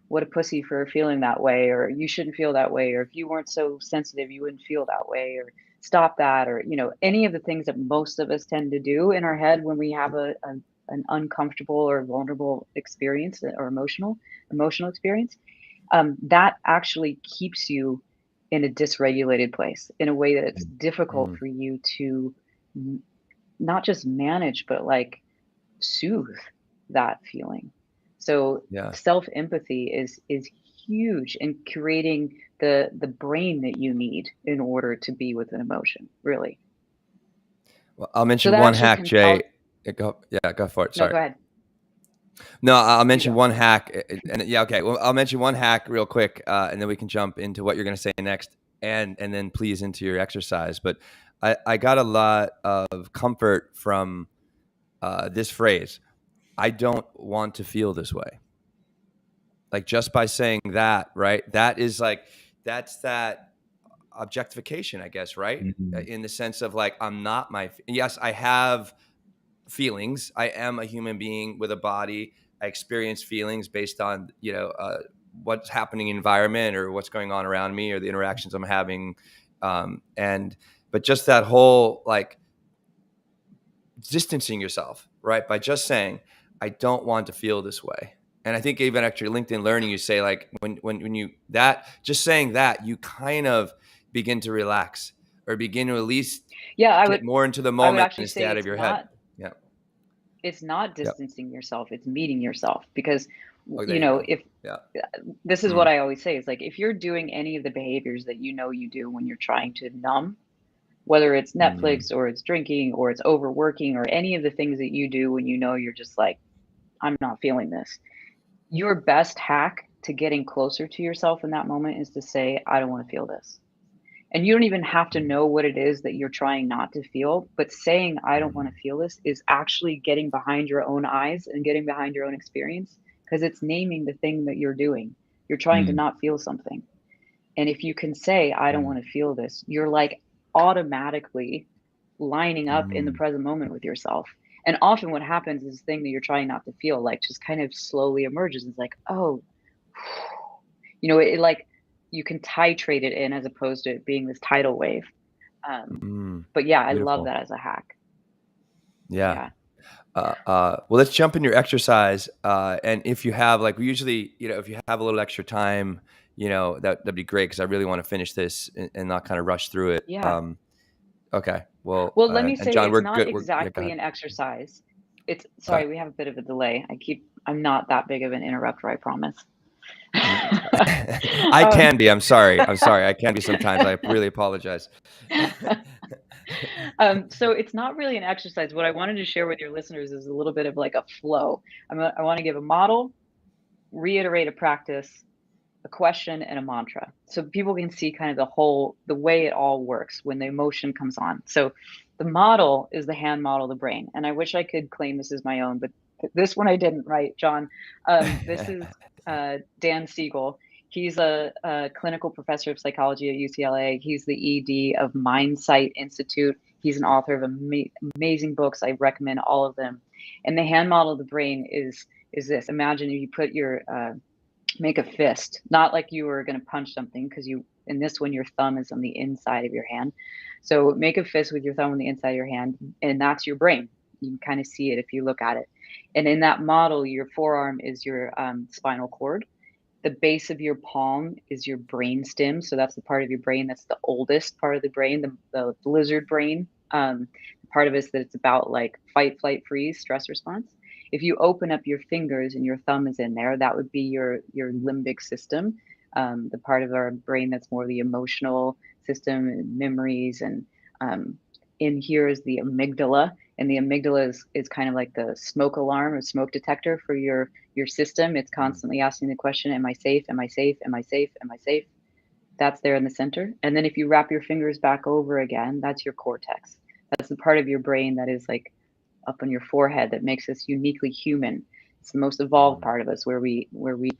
what a pussy for feeling that way, or you shouldn't feel that way, or if you weren't so sensitive, you wouldn't feel that way, or stop that, or, any of the things that most of us tend to do in our head when we have an uncomfortable or vulnerable experience or emotional experience, that actually keeps you in a dysregulated place in a way that it's difficult for you to not just manage, but like soothe that feeling. So Yeah. self-empathy is huge in creating the brain that you need in order to be with an emotion, really. Well, I'll So mention that one actually hack, can Jay. help. Go for it. No, Sorry. go ahead. No, I'll You mention go. one hack, and yeah, okay. Well, I'll mention one hack real quick, and then we can jump into what you're going to say next, and then please into your exercise. But I got a lot of comfort from this phrase. I don't want to feel this way. Like just by saying that, right? That's that objectification, I guess, right? In the sense of like, I'm not yes, I have feelings. I am a human being with a body. I experience feelings based on, what's happening in the environment or what's going on around me or the interactions I'm having. But just that whole like distancing yourself, right? By just saying, I don't want to feel this way. And I think even actually LinkedIn Learning, you say like when you just saying that, you kind of begin to relax or begin to at least Yeah, get more into the I would moment actually and stay say out of your head. Yeah. it's not Yep. distancing yourself, it's meeting yourself because Oh, there you go. if Yeah. this is what I always say is like if you're doing any of the behaviors that you do when you're trying to numb, whether it's Netflix or it's drinking or it's overworking or any of the things that you do when you're just like, I'm not feeling this. Your best hack to getting closer to yourself in that moment is to say, I don't want to feel this. And you don't even have to know what it is that you're trying not to feel, but saying, I don't want to feel this is actually getting behind your own eyes and getting behind your own experience because it's naming the thing that you're doing. You're trying to not feel something. And if you can say, I don't want to feel this, you're like automatically lining up in the present moment with yourself. And often what happens is the thing that you're trying not to feel like just kind of slowly emerges. It's like, oh, it like you can titrate it in as opposed to it being this tidal wave. But yeah, I love Beautiful. that as a hack. Yeah. Yeah. Well, let's jump in your exercise. And if you have, like, we usually, if you have a little extra time, that'd be great because I really want to finish this and not kind of rush through it. Yeah. Okay. Well, Well, let me and say John, it's we're not good. Yeah, go exactly ahead. an exercise. It's Okay. sorry, we have a bit of a delay. I'm not that big of an interrupter, I promise. I can be. I'm sorry. I can be sometimes. I really apologize. So it's not really an exercise. What I wanted to share with your listeners is a little bit of like a flow. I want to give a model, reiterate a practice, a question, and a mantra. So people can see kind of the way it all works when the emotion comes on. So the model is the hand model of the brain. And I wish I could claim this as my own, but this one I didn't write, John. This is Dan Siegel. He's a clinical professor of psychology at UCLA. He's the ED of Mindsight Institute. He's an author of amazing books. I recommend all of them. And the hand model of the brain is this. Imagine if you put your make a fist, not like you were going to punch something because in this one, your thumb is on the inside of your hand. So make a fist with your thumb on the inside of your hand, and that's your brain. You can kind of see it if you look at it. And in that model, your forearm is your spinal cord. The base of your palm is your brain stem. So that's the part of your brain that's the oldest part of the brain, the lizard brain. Part of it is that it's about like fight, flight, freeze, stress response. If you open up your fingers and your thumb is in there, that would be your limbic system, the part of our brain that's more the emotional system and memories. And in here is the amygdala, and the amygdala is kind of like the smoke alarm or smoke detector for your system. It's constantly asking the question, am I safe? Am I safe? Am I safe? Am I safe? That's there in the center. And then if you wrap your fingers back over again, that's your cortex. That's the part of your brain that is like up on your forehead that makes us uniquely human. It's the most evolved part of us, where we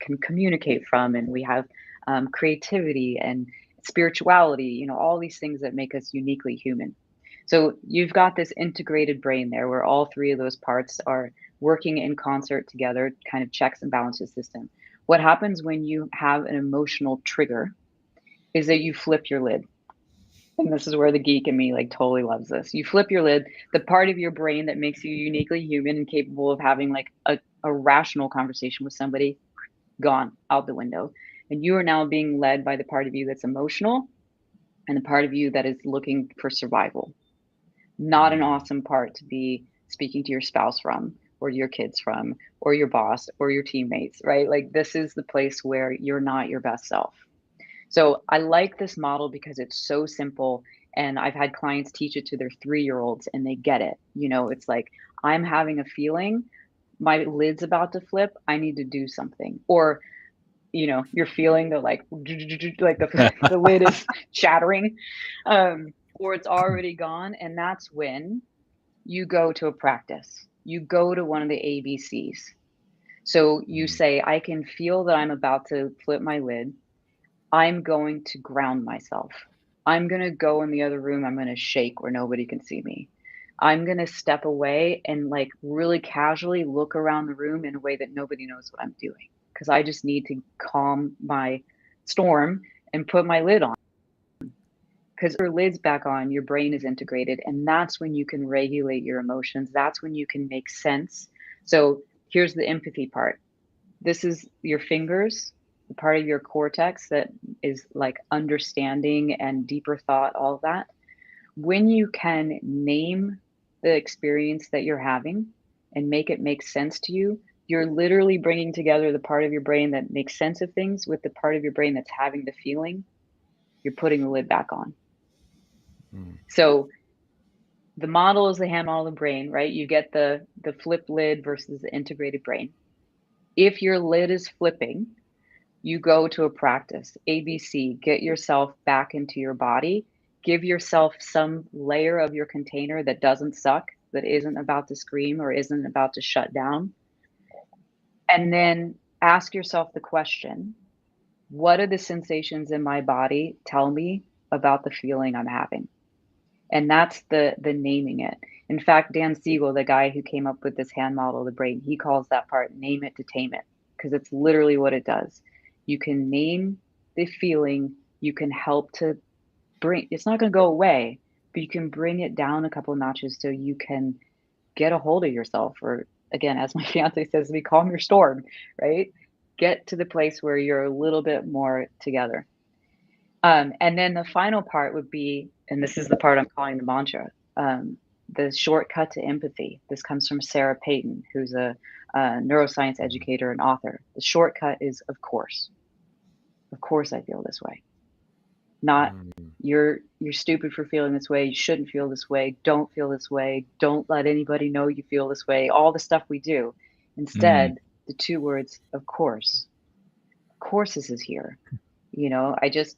can communicate from, and we have creativity and spirituality, all these things that make us uniquely human. So you've got this integrated brain there, where all three of those parts are working in concert together, kind of checks and balances system. What happens when you have an emotional trigger is that you flip your lid. And this is where the geek in me totally loves this. You flip your lid, the part of your brain that makes you uniquely human and capable of having a rational conversation with somebody, gone out the window. And you are now being led by the part of you that's emotional and the part of you that is looking for survival. Not an awesome part to be speaking to your spouse from, or your kids from, or your boss, or your teammates, right? This is the place where you're not your best self. So I like this model because it's so simple, and I've had clients teach it to their 3-year-olds and they get it. It's like, I'm having a feeling, my lid's about to flip, I need to do something. Or, you're feeling the the lid is chattering, or it's already gone. And that's when you go to a practice. You go to one of the ABCs. So you say, I can feel that I'm about to flip my lid. I'm going to ground myself. I'm going to go in the other room. I'm going to shake where nobody can see me. I'm going to step away and really casually look around the room in a way that nobody knows what I'm doing, because I just need to calm my storm and put my lid on. Because your lid's back on, your brain is integrated, and that's when you can regulate your emotions. That's when you can make sense. So here's the empathy part. This is your fingers, the part of your cortex that is understanding and deeper thought, all of that. When you can name the experience that you're having and make it make sense to you, you're literally bringing together the part of your brain that makes sense of things with the part of your brain that's having the feeling. You're putting the lid back on. So the model is the hand model of the brain, right? You get the flip lid versus the integrated brain. If your lid is flipping, you go to a practice. ABC, get yourself back into your body. Give yourself some layer of your container that doesn't suck, that isn't about to scream or isn't about to shut down. And then ask yourself the question, what are the sensations in my body tell me about the feeling I'm having? And that's the naming it. In fact, Dan Siegel, the guy who came up with this hand model of the brain, he calls that part name it to tame it, because it's literally what it does. You can name the feeling, you can help to bring, it's not going to go away, but you can bring it down a couple notches so you can get a hold of yourself. Or again, as my fiance says, we calm your storm, right? Get to the place where you're a little bit more together. And then the final part would be, and this is the part I'm calling the mantra, the shortcut to empathy. This comes from Sarah Payton, who's a neuroscience educator and author. The shortcut is, of course I feel this way. Not you're stupid for feeling this way. You shouldn't feel this way. Don't feel this way. Don't let anybody know you feel this way. All the stuff we do. Instead, the two words, of course. Of course this is here. I just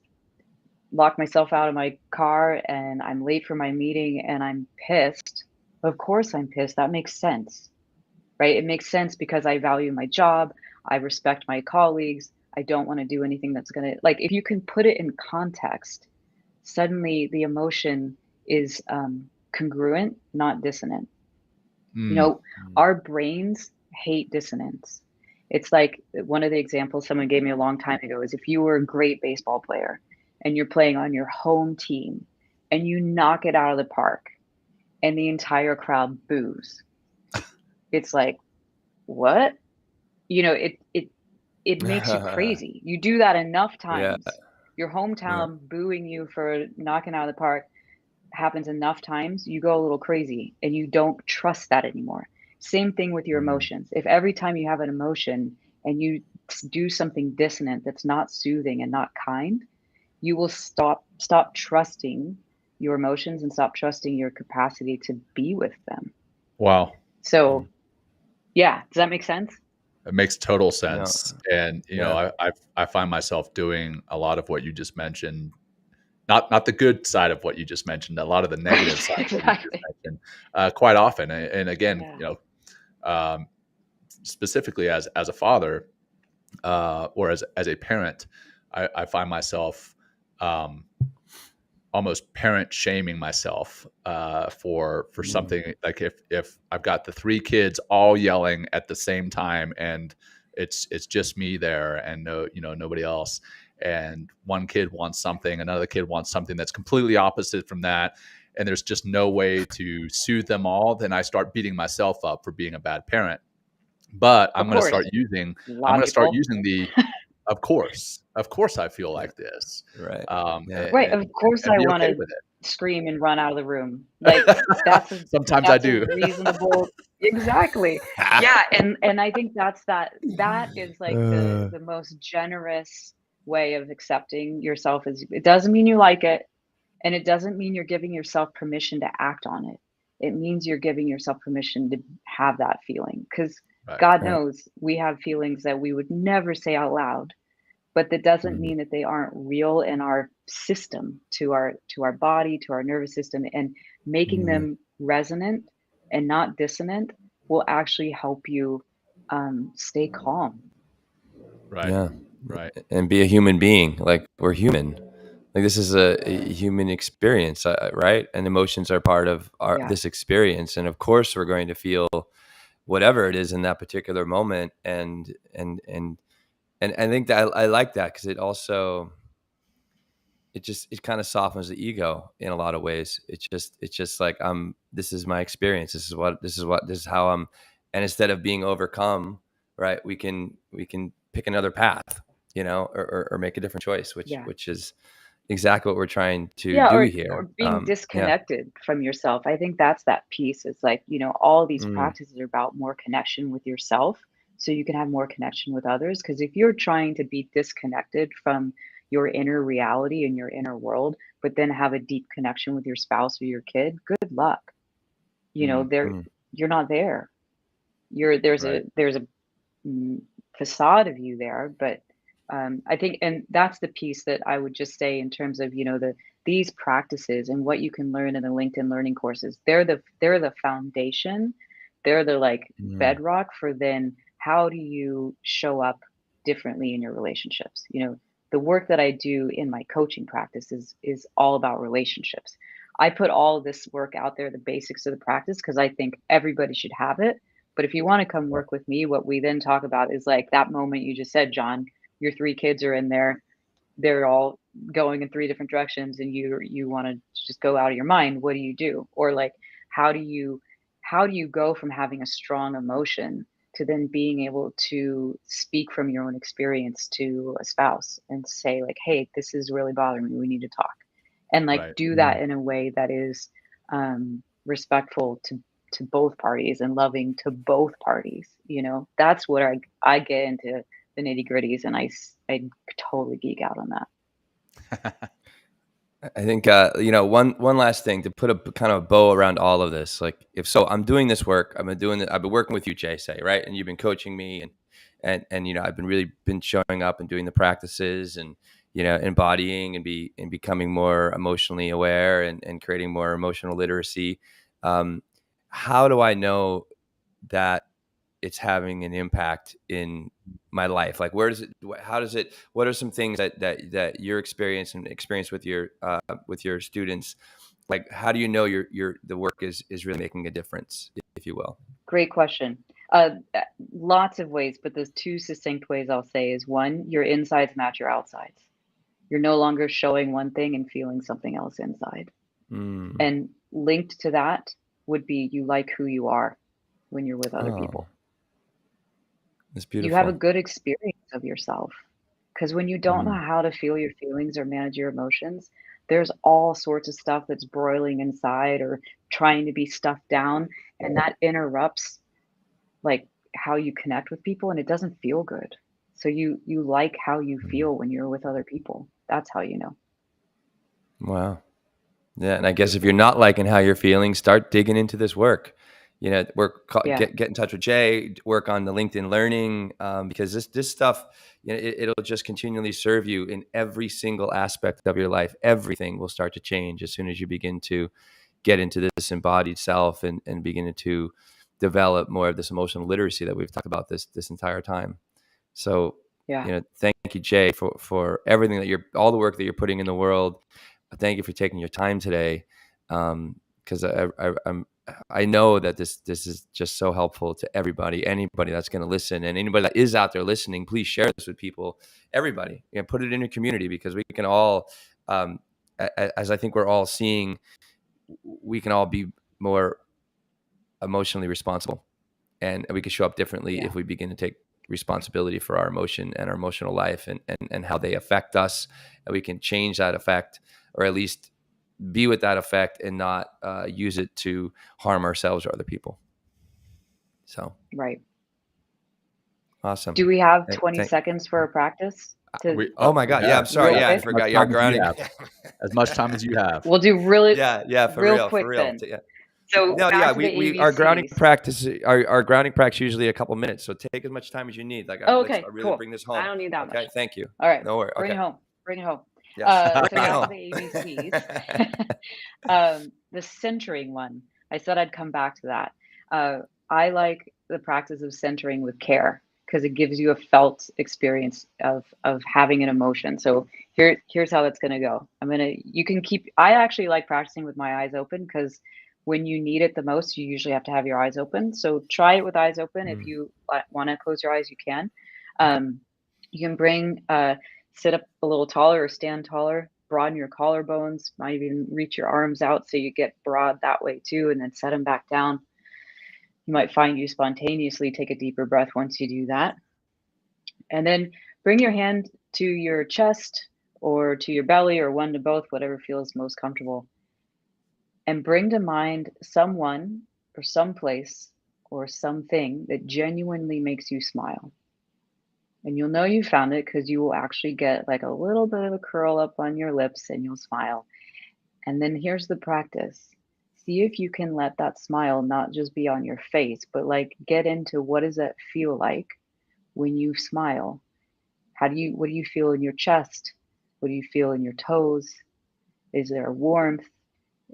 locked myself out of my car and I'm late for my meeting and I'm pissed. Of course I'm pissed. That makes sense, right? It makes sense because I value my job. I respect my colleagues. I don't want to do anything that's going to, if you can put it in context, suddenly the emotion is congruent, not dissonant. Our brains hate dissonance. It's like one of the examples someone gave me a long time ago is if you were a great baseball player and you're playing on your home team and you knock it out of the park and the entire crowd boos. It's like, what? It makes you crazy. You do that enough times. Yeah. Your hometown booing you for knocking out of the park happens enough times, you go a little crazy and you don't trust that anymore. Same thing with your emotions. If every time you have an emotion and you do something dissonant that's not soothing and not kind, you will stop trusting your emotions and stop trusting your capacity to be with them. Wow. So, yeah, does that make sense? It makes total sense. Yeah. And, I find myself doing a lot of what you just mentioned, not the good side of what you just mentioned, a lot of the negative side of what you just mentioned, quite often. And again, specifically as a father, or as a parent, I find myself almost parent shaming myself for something, like if I've got the 3 kids all yelling at the same time, and it's just me there, and nobody else, and one kid wants something, another kid wants something that's completely opposite from that, and there's just no way to soothe them all, then I start beating myself up for being a bad parent. But Of course, I'm going to start logical. using the of course I feel like this, Right. Yeah. Right, of course and I be okay wanna with it. scream and run out of the room. Like, that's a Sometimes I that's a do. reasonable. Exactly. Yeah, and I think that is, like, the most generous way of accepting yourself. Is it doesn't mean you like it, and it doesn't mean you're giving yourself permission to act on it. It means you're giving yourself permission to have that feeling. Because Right. God Right. knows we have feelings that we would never say out loud, but that doesn't Mhm. mean that they aren't real in our system, to our body, to our nervous system, and making Mhm. them resonant and not dissonant will actually help you stay calm. Right. Yeah. Right. And be a human being. Like, we're human. Like, this is a human experience, right? And emotions are part of Yeah, this experience. And of course, we're going to feel whatever it is in that particular moment. And I think that I like that, because it kind of softens the ego in a lot of ways. It's just like, this is my experience. This is how I'm. And instead of being overcome, right, we can pick another path, or make a different choice, which yeah. which is exactly what we're trying to Yeah, do or here. being Yeah. disconnected from yourself. I think that's that piece. It's like, all these Mm, practices are about more connection with yourself so you can have more connection with others. Because if you're trying to be disconnected from your inner reality and your inner world, but then have a deep connection with your spouse or your kid, good luck. mm, There mm, you're not there. Right. There's a mm, facade of you there, but I think, and that's the piece that I would just say in terms of these practices and what you can learn in the LinkedIn learning courses. They're the foundation. They're the like mm, bedrock for then how do you show up differently in your relationships. The work that I do in my coaching practice is all about relationships. I put all of this work out there, the basics of the practice, because I think everybody should have it, but if you want to come right. work with me, what we then talk about is like that moment you just said, John, your 3 kids are in there. They're all going in 3 different directions and you want to just go out of your mind. What do you do? Or like how do you how do you go from having a strong emotion to then being able to speak from your own experience to a spouse and say like, hey, this is really bothering me. We need to talk. And like Right. do Mm, that in a way that is respectful to both parties and loving to both parties. That's what I get into the nitty gritties, and I totally geek out on that. I think one last thing to put a kind of bow around all of this. Like, if so, I'm doing this work. I've been working with you, Jay, say, right, and you've been coaching me, and I've been showing up and doing the practices, and embodying and becoming more emotionally aware, and creating more emotional literacy. Um, how do I know that it's having an impact in my life? Like, where does it, how does it, what are some things that your experience with your students? Like, how do you know the work is really making a difference, if you will? Great question. Lots of ways, but there's two succinct ways I'll say is one, your insides match your outsides. You're no longer showing one thing and feeling something else inside. Mm. And linked to that would be you like who you are when you're with other Oh, people. that's You have a beautiful. good experience of yourself. Because when you don't know Mm. how to feel your feelings or manage your emotions, there's all sorts of stuff that's broiling inside or trying to be stuffed down, and that interrupts like how you connect with people, and it doesn't feel good. So you like how you Mm. feel when you're with other people. That's how you know. Wow. Yeah, and I guess if you're not liking how you're feeling, start digging into this work. Yeah, Get in touch with Jay. Work on the LinkedIn Learning, because this stuff, it'll just continually serve you in every single aspect of your life. Everything will start to change as soon as you begin to get into this embodied self, and begin to develop more of this emotional literacy that we've talked about this entire time. So, Yeah. thank you, Jay, for everything that all the work that you're putting in the world. Thank you for taking your time today. Because I know that this is just so helpful to anybody that's going to listen, and anybody that is out there listening, please share this with people, everybody, put it in your community, because we can all, as I think we're all seeing, we can all be more emotionally responsible, and we can show up differently if we begin to take responsibility for our emotion and our emotional life and how they affect us, and we can change that effect, or at least be with that effect and not use it to harm ourselves or other people. So Right. awesome. Do we have 20 seconds for a practice? Oh my God. Yeah, I'm sorry. Yeah, I forgot. Yeah, grounding. As much time as you have. We'll do really for real quick for real. then. Yeah. So No, back yeah, to the we our grounding ABCs. practice our grounding practice usually a couple minutes. So take as much time as you need. Like, Okay, let's really cool. bring this home. I don't need that much. Okay, thank you. All right. No worries. Bring Okay. it home. Bring it home. Yes. So Bring it back home. to the ABCs. The centering one. I said I'd come back to that. I like the practice of centering with care, because it gives you a felt experience of having an emotion. So here's how that's going to go. I actually like practicing with my eyes open, because when you need it the most, you usually have to have your eyes open. So try it with eyes open. If you want to close your eyes, you can. You can sit up a little taller or stand taller, broaden your collarbones, might even reach your arms out so you get broad that way too, and then set them back down. You might find you spontaneously take a deeper breath once you do that. And then bring your hand to your chest or to your belly, or one to both, whatever feels most comfortable. And bring to mind someone or someplace or something that genuinely makes you smile. And you'll know you found it because you will actually get like a little bit of a curl up on your lips and you'll smile. And then here's the practice. See if you can let that smile not just be on your face, but like get into what does that feel like when you smile? What do you feel in your chest? What do you feel in your toes? Is there a warmth?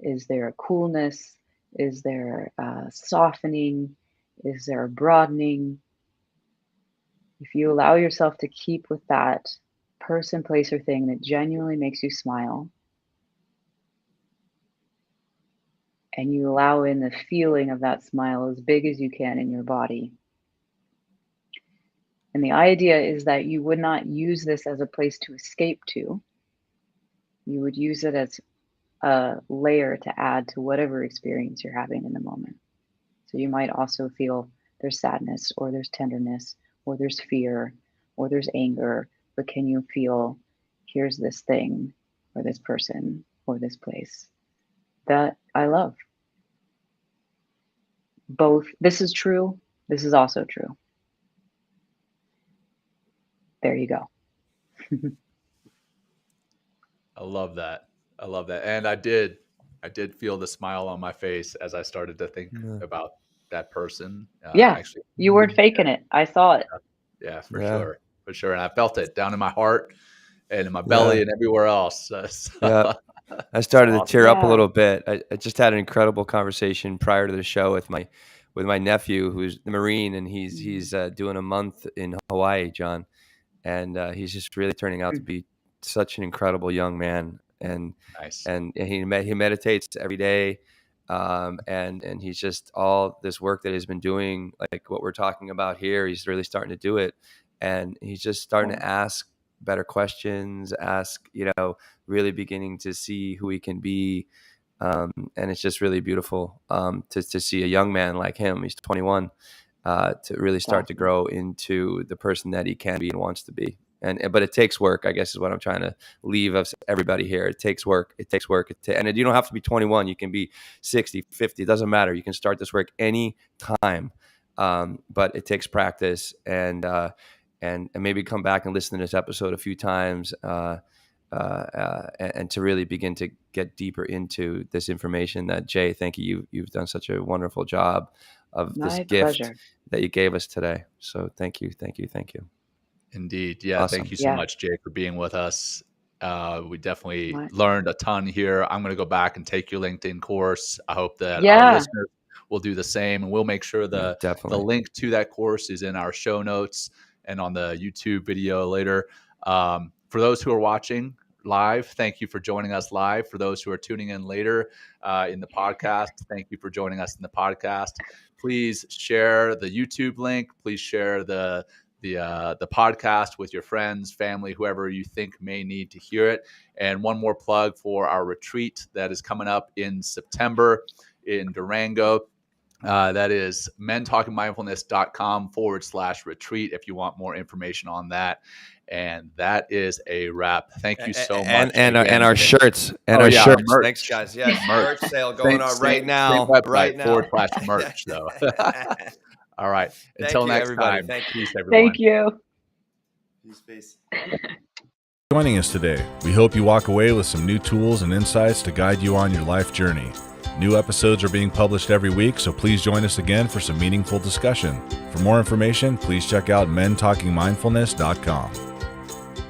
Is there a coolness? Is there a softening? Is there a broadening? If you allow yourself to keep with that person, place, or thing that genuinely makes you smile, and you allow in the feeling of that smile as big as you can in your body. And the idea is that you would not use this as a place to escape to. You would use it as a layer to add to whatever experience you're having in the moment. So you might also feel there's sadness, or there's tenderness, or there's fear, or there's anger, but can you feel here's this thing, or this person, or this place that I love? Both. This is true. This is also true. There you go. I love that. And I did feel the smile on my face as I started to think about that person. Yeah. Actually, You weren't faking it. I saw it. Yeah, for sure. And I felt it down in my heart and in my belly and everywhere else. Yeah. I started to tear up a Yeah. little bit. I just had an incredible conversation prior to the show with my nephew, who's the Marine, and he's doing a month in Hawaii, John, and he's just really turning out to be such an incredible young man. And Nice. and he meditates every day, and he's just all this work that he's been doing, like what we're talking about here. He's really starting to do it, and he's just starting to ask better questions, really beginning to see who he can be. And it's just really beautiful to see a young man like him. He's 21, to really start to grow into the person that he can be and wants to be. But it takes work, I guess, is what I'm trying to leave us, everybody here. It takes work. And you don't have to be 21. You can be 60, 50. It doesn't matter. You can start this work any time. But it takes practice, and maybe come back and listen to this episode a few times, and to really begin to get deeper into this information that, Jay, thank you. You've done such a wonderful job of this gift that you gave us today. So thank you. Indeed. Yeah. Awesome. Thank you so much, Jay, for being with us. We definitely learned a ton here. I'm going to go back and take your LinkedIn course. I hope that our listeners will do the same. And we'll make sure the link to that course is in our show notes and on the YouTube video later. For those who are watching live, thank you for joining us live. For those who are tuning in later in the podcast, thank you for joining us in the podcast. Please share the YouTube link. Please share the podcast with your friends, family, whoever you think may need to hear it. And one more plug for our retreat that is coming up in September in Durango. That is mentalkingmindfulness.com/retreat if you want more information on that. And that is a wrap. Thank you so much. And our shirts. And our shirts. Thanks, guys. Yes, merch sale going on right now. Right now. /merch, though. All right. Until next everybody. time. Peace, everyone. Thank you. Peace. Joining us today. We hope you walk away with some new tools and insights to guide you on your life journey. New episodes are being published every week, so please join us again for some meaningful discussion. For more information, please check out mentalkingmindfulness.com.